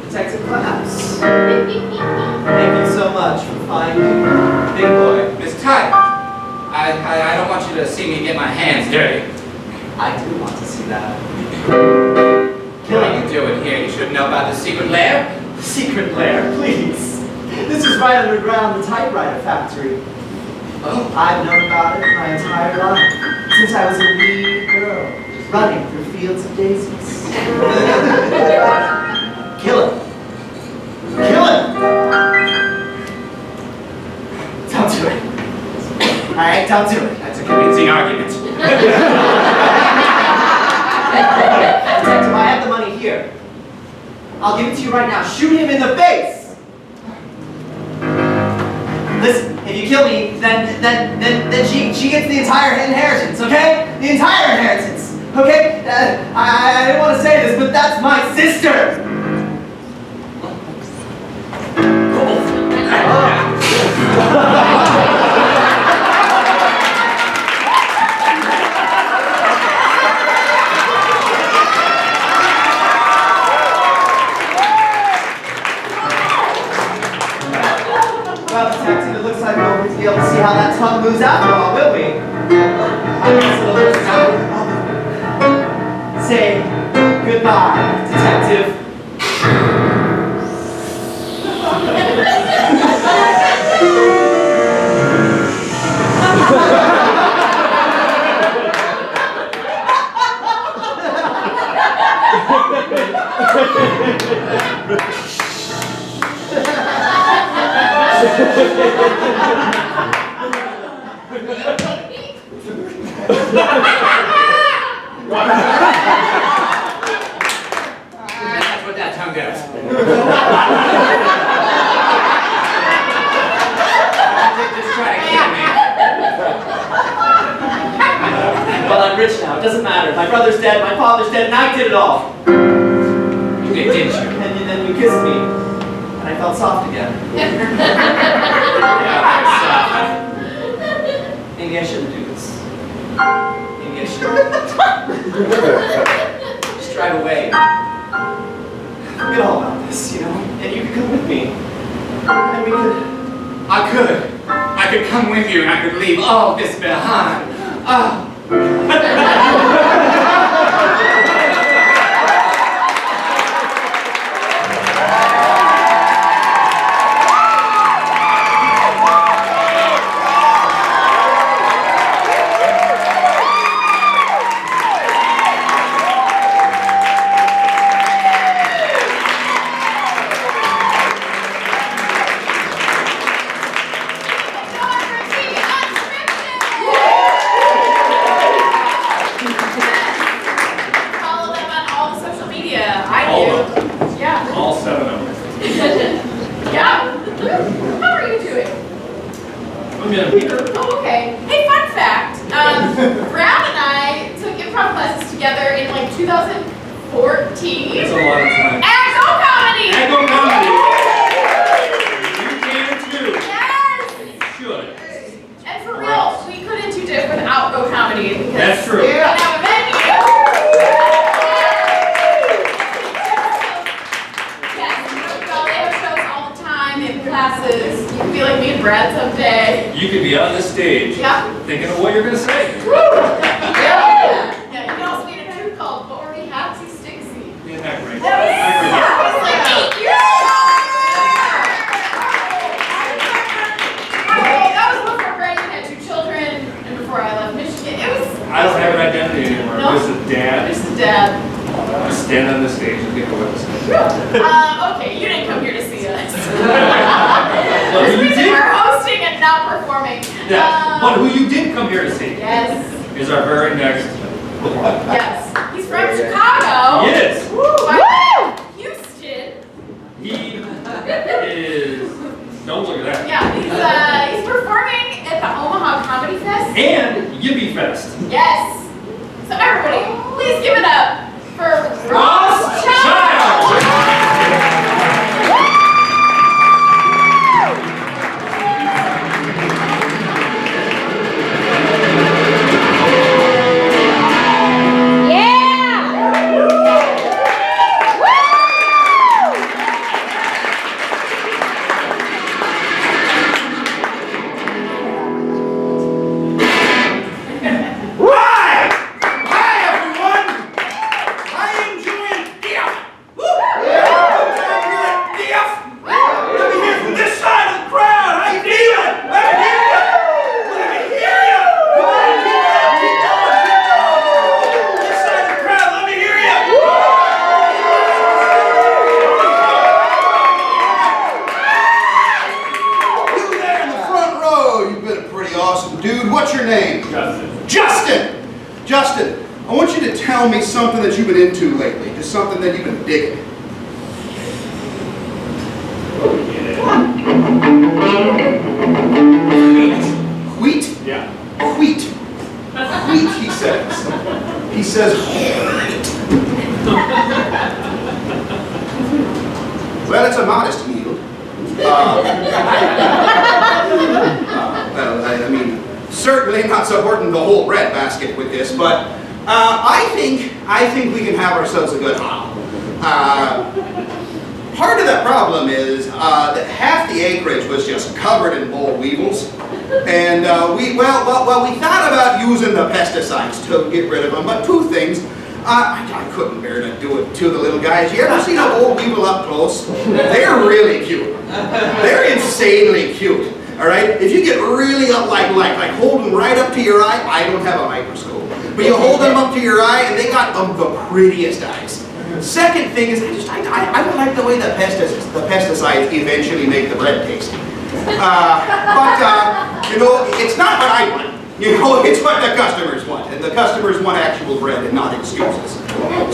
Detective Claps. Thank you so much for finding Big Boy. Miss Tyler, I don't want you to see me get my hands dirty. I do want to see that. What are you doing here? You should know about the secret lair. Secret lair, please. This is right underground, the typewriter factory. Oh, I've known about it my entire life, since I was a wee girl, running through fields of daisies. Kill him. Kill him! Don't do it. Alright, don't do it. that's a convincing argument. Detective, I have the money here. I'll give it to you right now. Shoot him in the face! Listen, if you kill me, then she gets the entire inheritance, okay? The entire inheritance, okay? I didn't want to say this, but that's my sister! Well, detective, it looks like we won't be able to see how that tongue moves after all, will we? I guess it'll just say goodbye, detective. That's what that tongue does. Just try to kill me. Well, I'm rich now. It doesn't matter. My brother's dead, my father's dead, and I did it all. You did, didn't you? And then you kissed me, and I felt soft again. Yeah, Maybe I shouldn't do this. Maybe I should. Just drive away. Forget all about this, you know? And you could come with me. And we could... I could come with you and I could leave all this behind. Oh. Oh, okay. Hey, fun fact. Brown and I took improv classes together in like 2014. That's a lot of time. Echo comedy! Echo comedy! You can too. Yes! You should. And for real, we couldn't do DIF without Go Comedy because That's true. we don't have a venue. Yes, they have shows all the time, they have classes. You can be like me and Brad someday. You could be on the stage Yeah. thinking of what you're going to say. Yeah, you can also be in a troupe called Bordy Hatsy Stixie. Yeah, great. That was like 8 years ago. That was before Brandon had 2 children and before I left Michigan. It was. I don't have an identity anymore. No. Just a dad. Just a dad. Stand on the stage and get the witness. Okay, you didn't come here to see us. Well, This you reason did. we're hosting and not performing. Yeah. But who you did come here to see Yes. is our very next. Yes. He's from Chicago. Yes. Woo! Houston. He is. Don't look at that. Yeah, he's performing at the Omaha Comedy Fest. And Yippee Fest. Yes. So everybody, please give it up for Ross Child. What's your name? Justin. Justin! Justin, I want you to tell me something that you've been into lately. Just something that you've been digging. Wheat? Yeah. Wheat. Wheat, he says. He says wheat. Well, it's a modest yield. Well, I mean, certainly not supporting the whole bread basket with this, but I think we can have ourselves a good haul. Part of the problem is that half the acreage was just covered in boll weevils, and we thought about using the pesticides to get rid of them. But two things. I couldn't bear to do it to the little guys. You ever seen a boll weevil up close? They're really cute. They're insanely cute. All right. If you get really up like hold them right up to your eye. I don't have a microscope, but you hold them up to your eye, and they got the prettiest eyes. Second thing is, I don't like the way the pesticides eventually make the bread tasty. But you know, it's not what I want. You know, it's what the customers want, and the customers want actual bread and not excuses.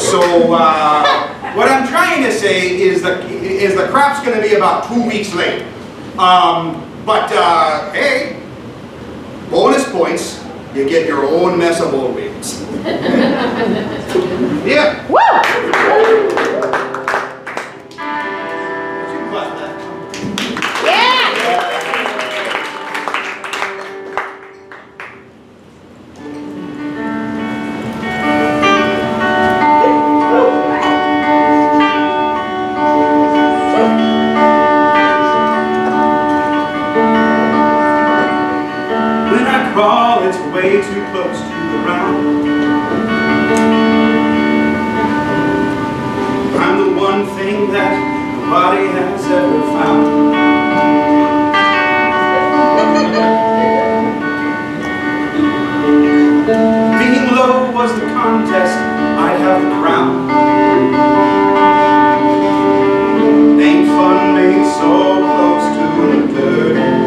So what I'm trying to say is the crop's going to be about 2 weeks late. But hey, bonus points. You get your own mess of boll weevils. Yeah. It's way too close to the ground. I'm the one thing that nobody has ever found. Being low was the contest, I'd have the crown. Ain't fun being so close to the dirty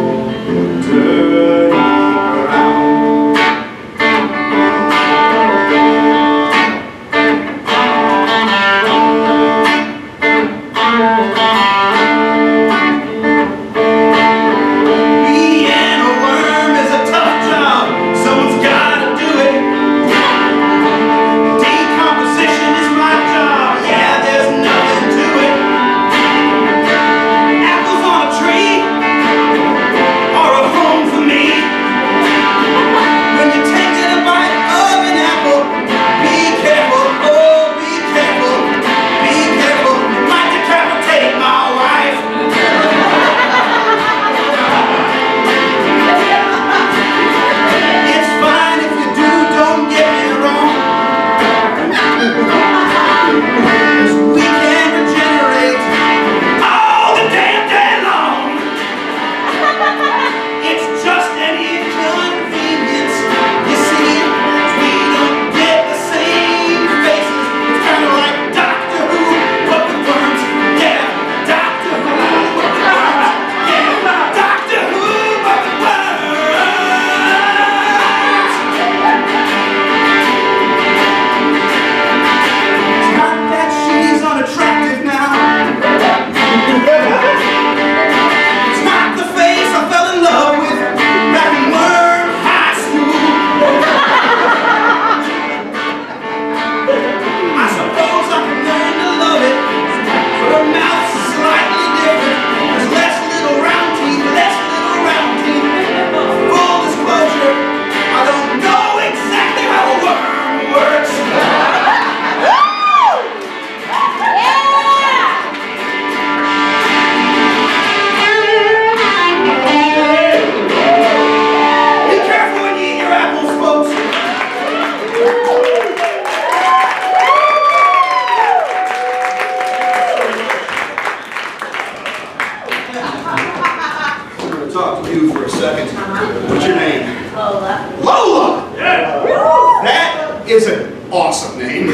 is an awesome name.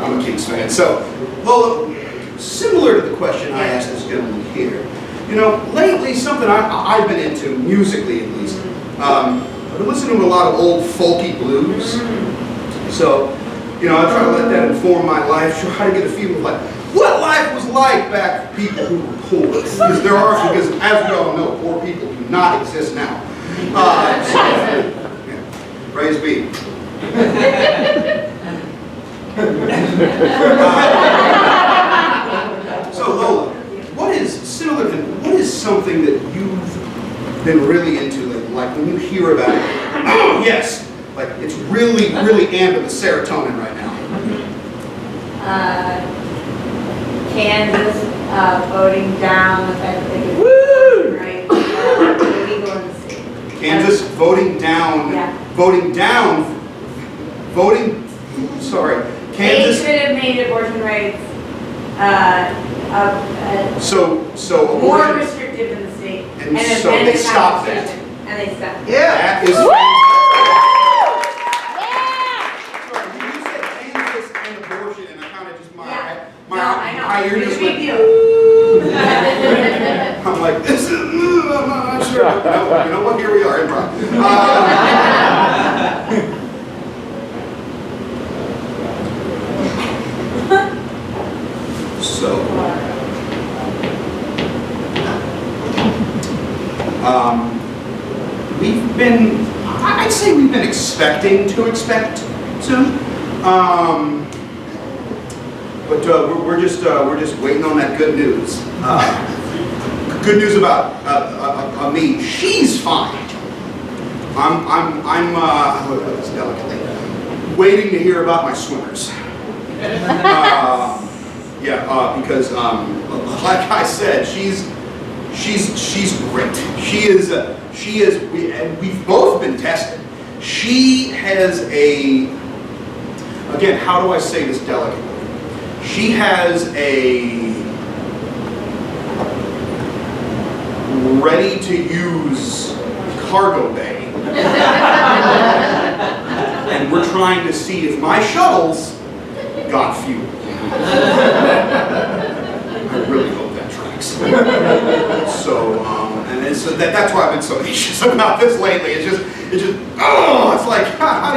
I'm a Kings fan. So, well, similar to the question I asked this gentleman here, you know, lately something I've been into, musically at least, I've been listening to a lot of old folky blues. So, you know, I try to let that inform my life, try to get a feel of like what life was like back for people who were poor. Because as we all know, poor people do not exist now. Yeah, praise be. So Lola, what is something that you've been really into, like when you hear about it, oh yes, like it's really amping the serotonin right now. Kansas voting down the fact that they get right, illegal in the state. Kansas voting down, sorry, Kansas. They should have made abortion rights so more abortion, restrictive in the state. and so they stopped that. And they stopped. Yeah, that is. Sorry, when you said Kansas and abortion, and I kind of just my ear just went. I'm like, this is. I'm not sure. No, you know what? Here we are, improv. So, I'd say we've been expecting to expect soon. But we're just waiting on that good news. Good news about me. She's fine. I'm look at this delicately. Waiting to hear about my swimmers. Because like I said, she's great. She is. We've both been tested. She has again, how do I say this delicately? She has a ready-to-use cargo bay. And we're trying to see if my shuttles got fuel. I really hope that tracks. So that's why I've been so anxious about this lately. It's like, how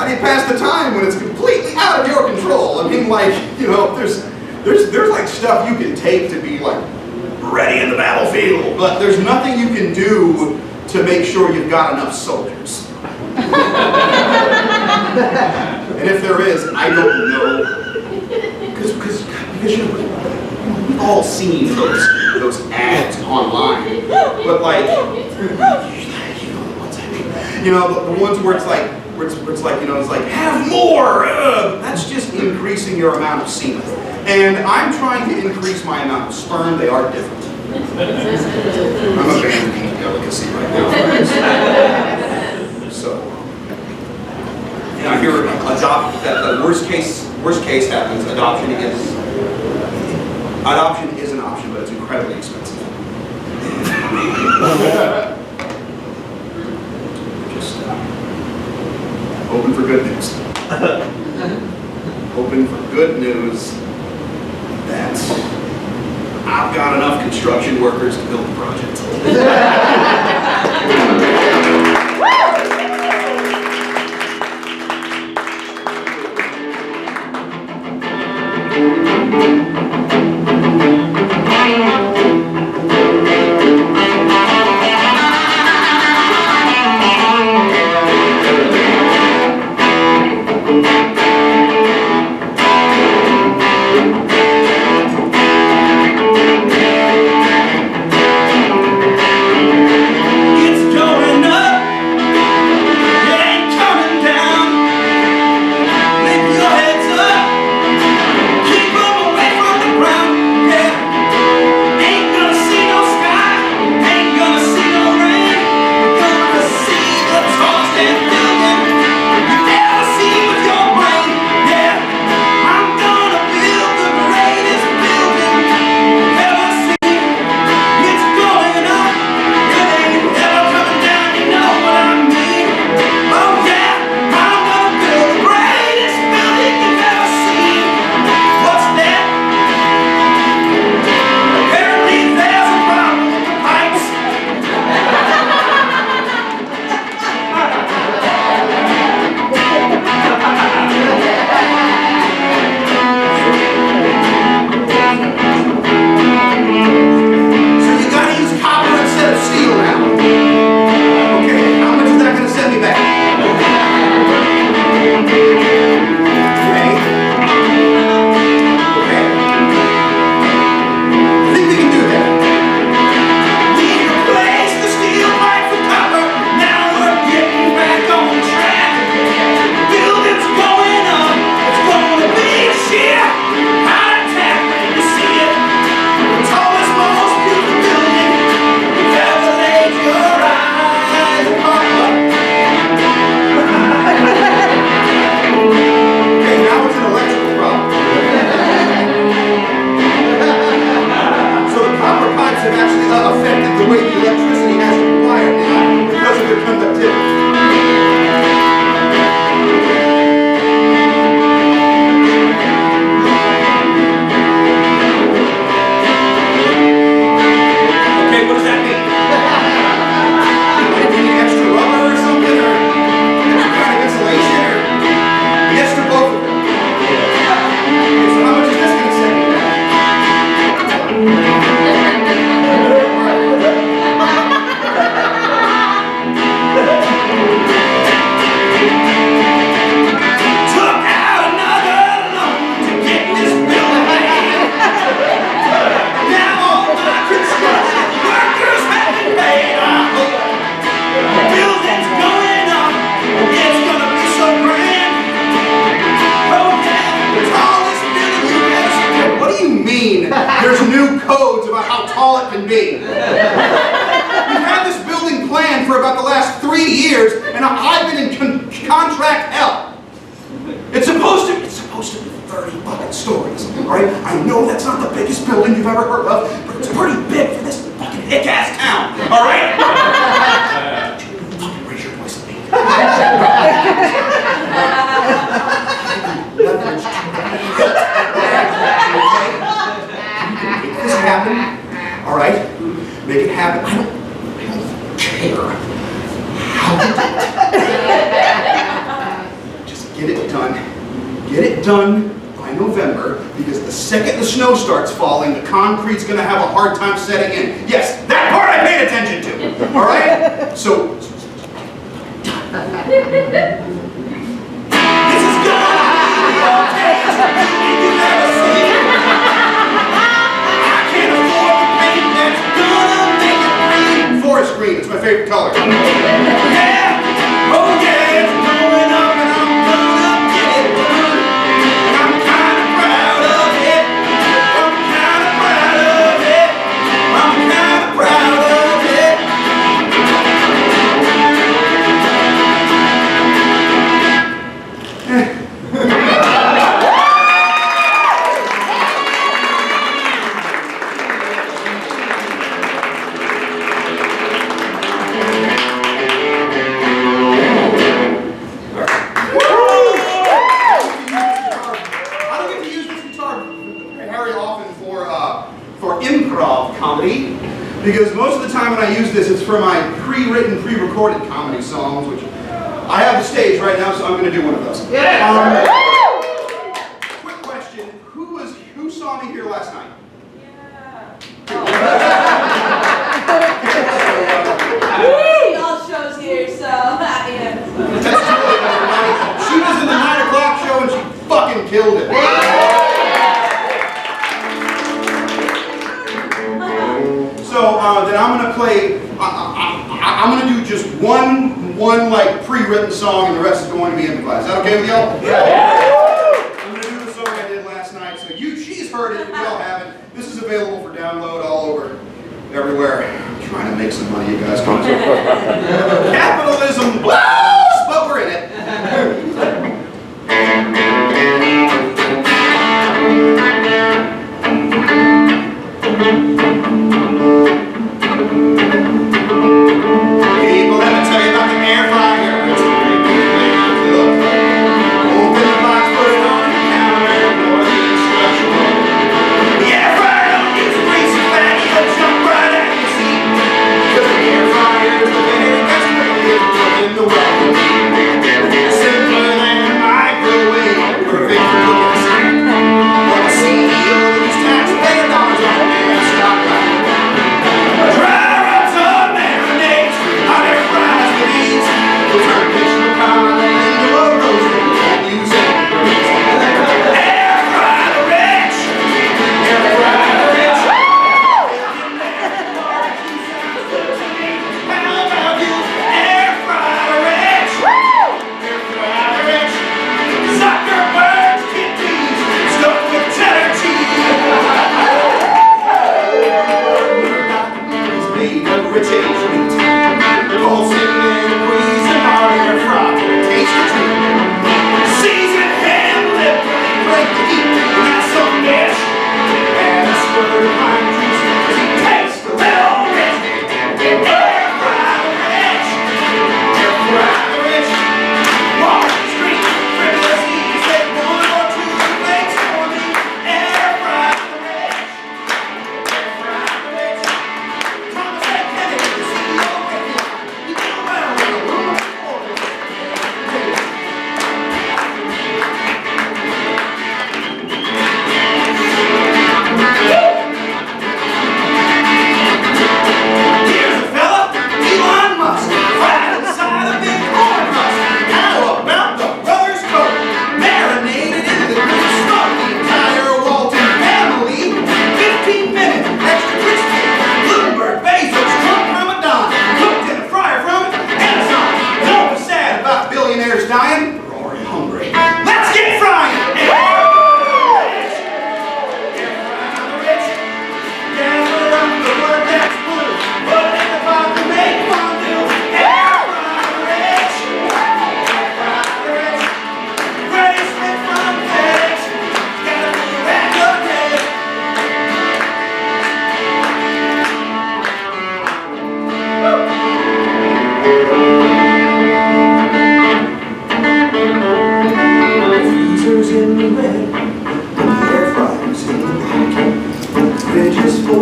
do you pass the time when it's completely out of your control? I mean, like, you know, there's like stuff you can take to be like ready in the battlefield, but there's nothing you can do to make sure you've got enough soldiers. And if there is, I don't know. Because you know, we've all seen those ads online, but like, you know the ones I mean. You know, the ones where it's like, you know, it's like, have more! That's just increasing your amount of semen. And I'm trying to increase my amount of sperm. They are different. I'm abandoning delicacy right now. So, and I hear that the worst case happens, adoption is an option, but it's incredibly expensive. Just hoping for good news. Hoping for good news that I've got enough construction workers to build the project. mean. There's new codes about how tall it can be. We've had this building planned for about the last 3 years, and I've been in contract hell. It's supposed to be 30 fucking stories, all right? I know that's not the biggest building you've ever heard of, but it's pretty big for this fucking hick-ass town, all right? Fucking raise your voice at me. Make this happen, all right? Make it happen. I don't care how you do it. Just get it done. Get it done by November, because the second the snow starts falling, the concrete's gonna have a hard time setting in. Yes, that part I paid attention to, all right? So, this is gonna be okay. You never see it. I can't afford the paint that's gonna make it green. Forest green, it's my favorite color. Yeah, oh yeah, it's going up and I'm gonna get it done. And I'm kinda proud of it. I'm kinda proud of it. I'm kinda proud of it. Because most of the time when I use this, it's for my pre-written, pre-recorded comedy songs, which I have the stage right now, so I'm going to do one of those. Quick question: who saw me here last night? He all shows here, so yeah. She was in the 9 o'clock show and she fucking killed it. So then I'm gonna play. I'm gonna do just one like pre-written song, and the rest is going to be improvised. Is that okay with y'all? Yeah. I'm gonna do the song I did last night. So she's heard it, but y'all haven't. This is available for download all over, everywhere. I'm trying to make some money, you guys. Capitalism, but we're in it. People, let me tell you about the air fryer. It's a great way to look. Open the box, put it on the counter, ignore the instructions. The air fryer don't use grease or fat, it'll jump right at your seat. Because the air fryer is the very best way of cooking the world.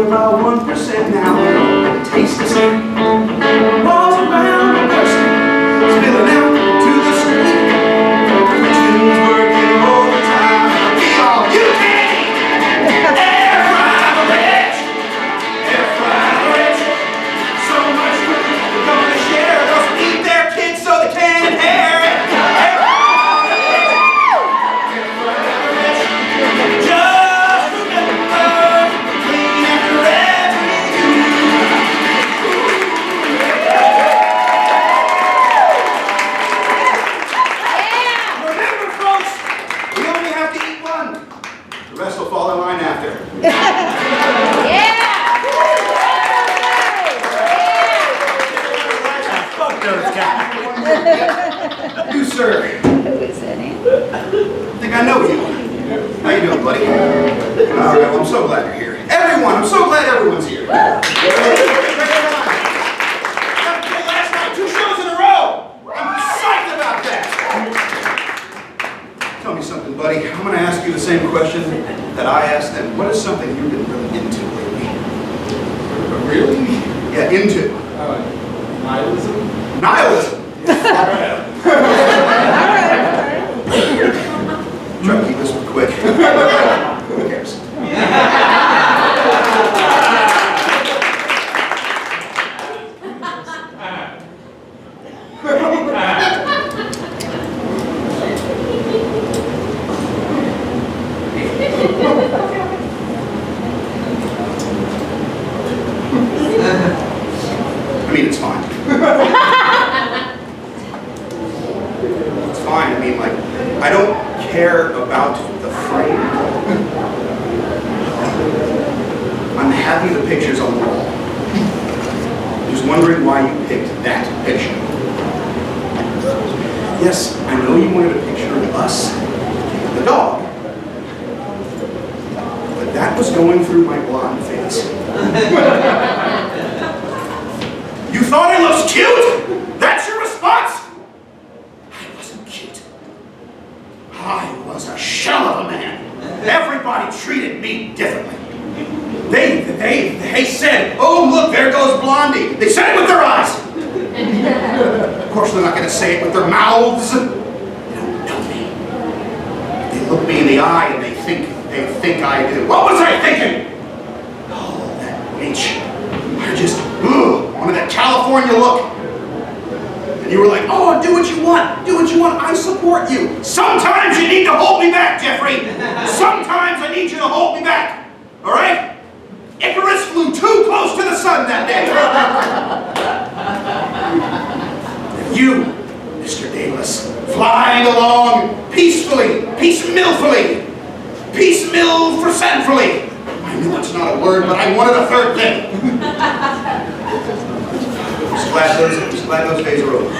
we're about 1% now. Taste the same. Walls around are bursting, spilling out to the street. Kitchen's working overtime. Be all you can eat. Air fry the rich. Air fry the rich. So much food we're gonna share. Those eat their kids so they can inherit. Air fry the rich. Air fry the rich. Just remember, clean after every use. Remember, folks, we only have to eat one. The rest will fall in line after. Fuck those guys. You, sir. Who is that, Ann? I think I know you. How you doing, buddy? All right, well, I'm so glad you're here. Everyone, I'm so glad everyone's here. Last night, 2 shows in a row. I'm psyched about that. Tell me something, buddy. I'm going to ask you the same question that I asked them. What is something you've been really into lately? Really? Yeah, into. Nihilism? Nihilism. Try to keep this one quick. Who cares? I mean, it's fine. It's fine. I mean, like, I don't care about the frame. I'm happy the picture's on the wall. Just wondering why you picked that picture. Yes, I know you wanted a picture of us, the dog. But that was going through my blonde phase. You thought I looked cute? That's your response? I wasn't cute. I was a shell of a man. Everybody treated me differently. They said, oh look, there goes Blondie. They said it with their eyes. Of course they're not going to say it with their mouths. They don't know me. They look me in the eye and they think I do. What was I thinking? Oh, that bitch. I just wanted that California look. And you were like, oh, do what you want. Do what you want. I support you. Sometimes you need to hold me back, Jeffrey. Sometimes I need you to hold me back. All right? Icarus flew too close to the sun that day. You, Mr. Davis, flying along peacefully, peace-millfully, peace-mill-percentfully. I knew it's not a word, but I wanted a third thing. Just glad those days are over.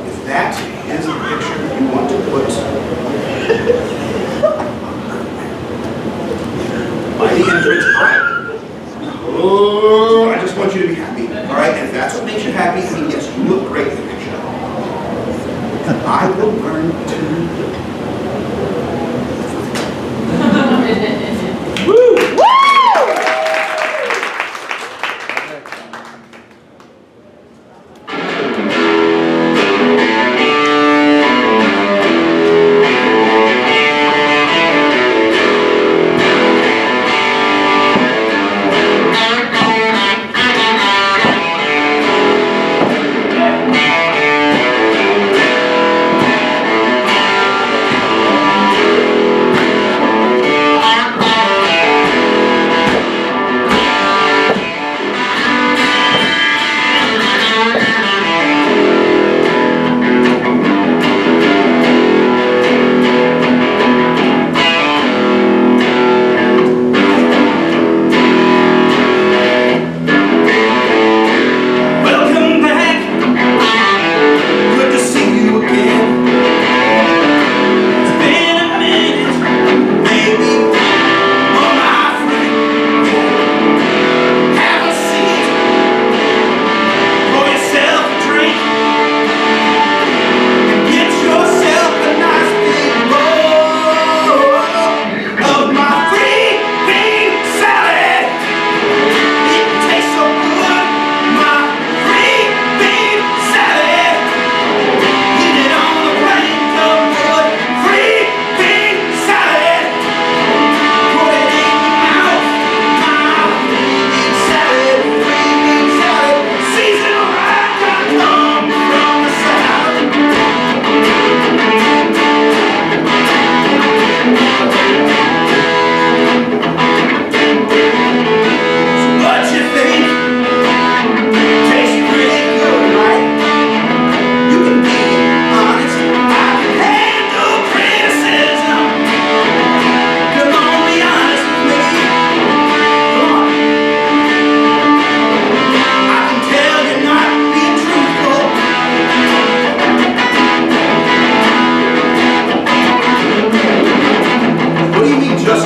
If that is the picture you want to put by the entrance aisle, I just want you to be happy, all right? And if that's what makes you happy, I mean, yes, you look great in the picture. And I will learn to. Woo!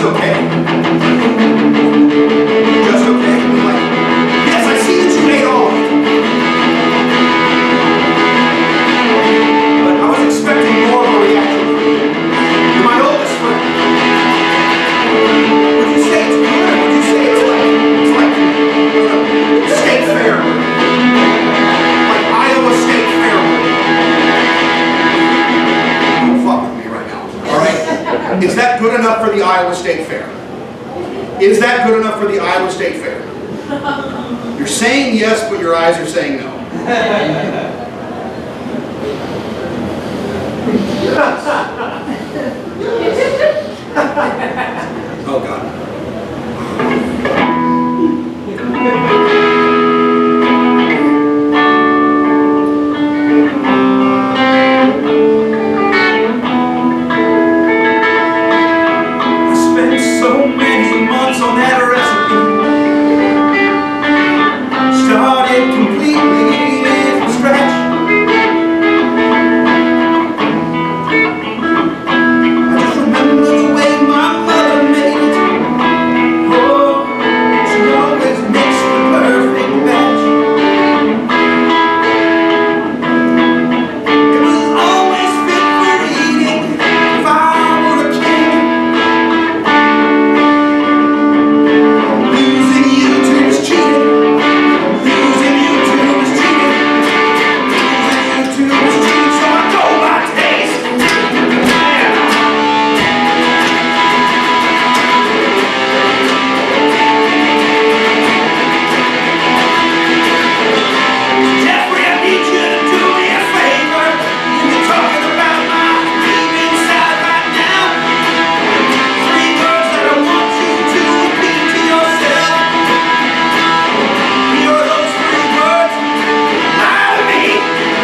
okay. Just okay. I'm like, yes, I see that you ate all of it. But I was expecting more of a reaction. You're my oldest friend. Would you say it's good, or would you say it's like state fair? Like Iowa State Fair? Don't fuck with me right now, all right? Is that good enough for the Iowa State Fair? Is that good enough for the Iowa State Fair? You're saying yes, but your eyes are saying no. Oh, God. So many months on that recipe. Started completely from scratch. I just remember the way my mother made it. Oh, she always makes the perfect batch. It was always fit for eating if I were a king. Losing YouTube is cheating. Losing YouTube is cheating. Losing YouTube is cheating, so I go by taste. Jeffrey, I need you to do me a favor. You're talking about my deep inside right now. 3 words that I want you to repeat to yourself. Here are those 3 words. Lie to me,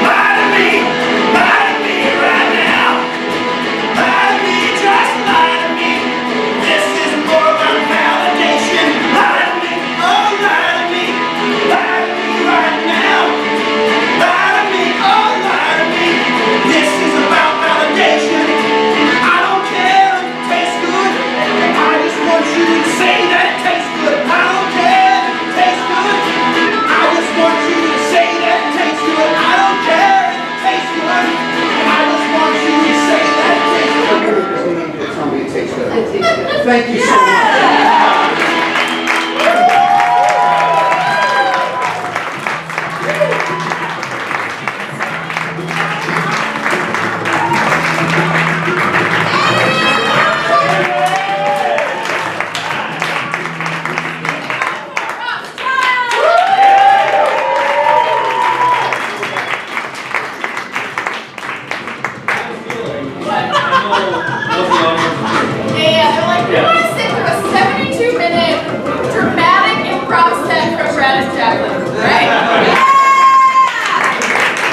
lie to me, lie to me right now. Lie to me, just lie to me. This is more about validation. Lie to me, oh lie to me right now. Lie to me, oh lie to me. This is about validation. I don't care if it tastes good. I just want you to say that it tastes good. I don't care if it tastes good. I just want you to say that it tastes good. I don't care if it tastes good. I just want you to say that it tastes good. Tell me it tastes good. Thank you so much. Yeah, they're like, we want to sit through a 72-minute dramatic improv set from Brad and Jacqueline, right?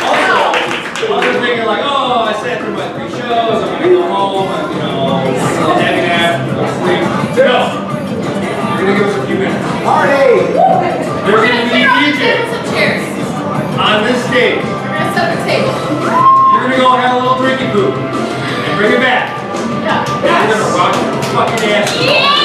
Also, others thinking like, oh, I sat through my 3 shows, I'm gonna go home, and have a nap, go to sleep. No! You're gonna give us a few minutes. We're There's going gonna to be clear a all the DJ tables and chairs. on this stage. We're going to set up a table. You're gonna go have a little drinky poo and bring it back. Yeah. And we're gonna rock your fucking ass. Yeah!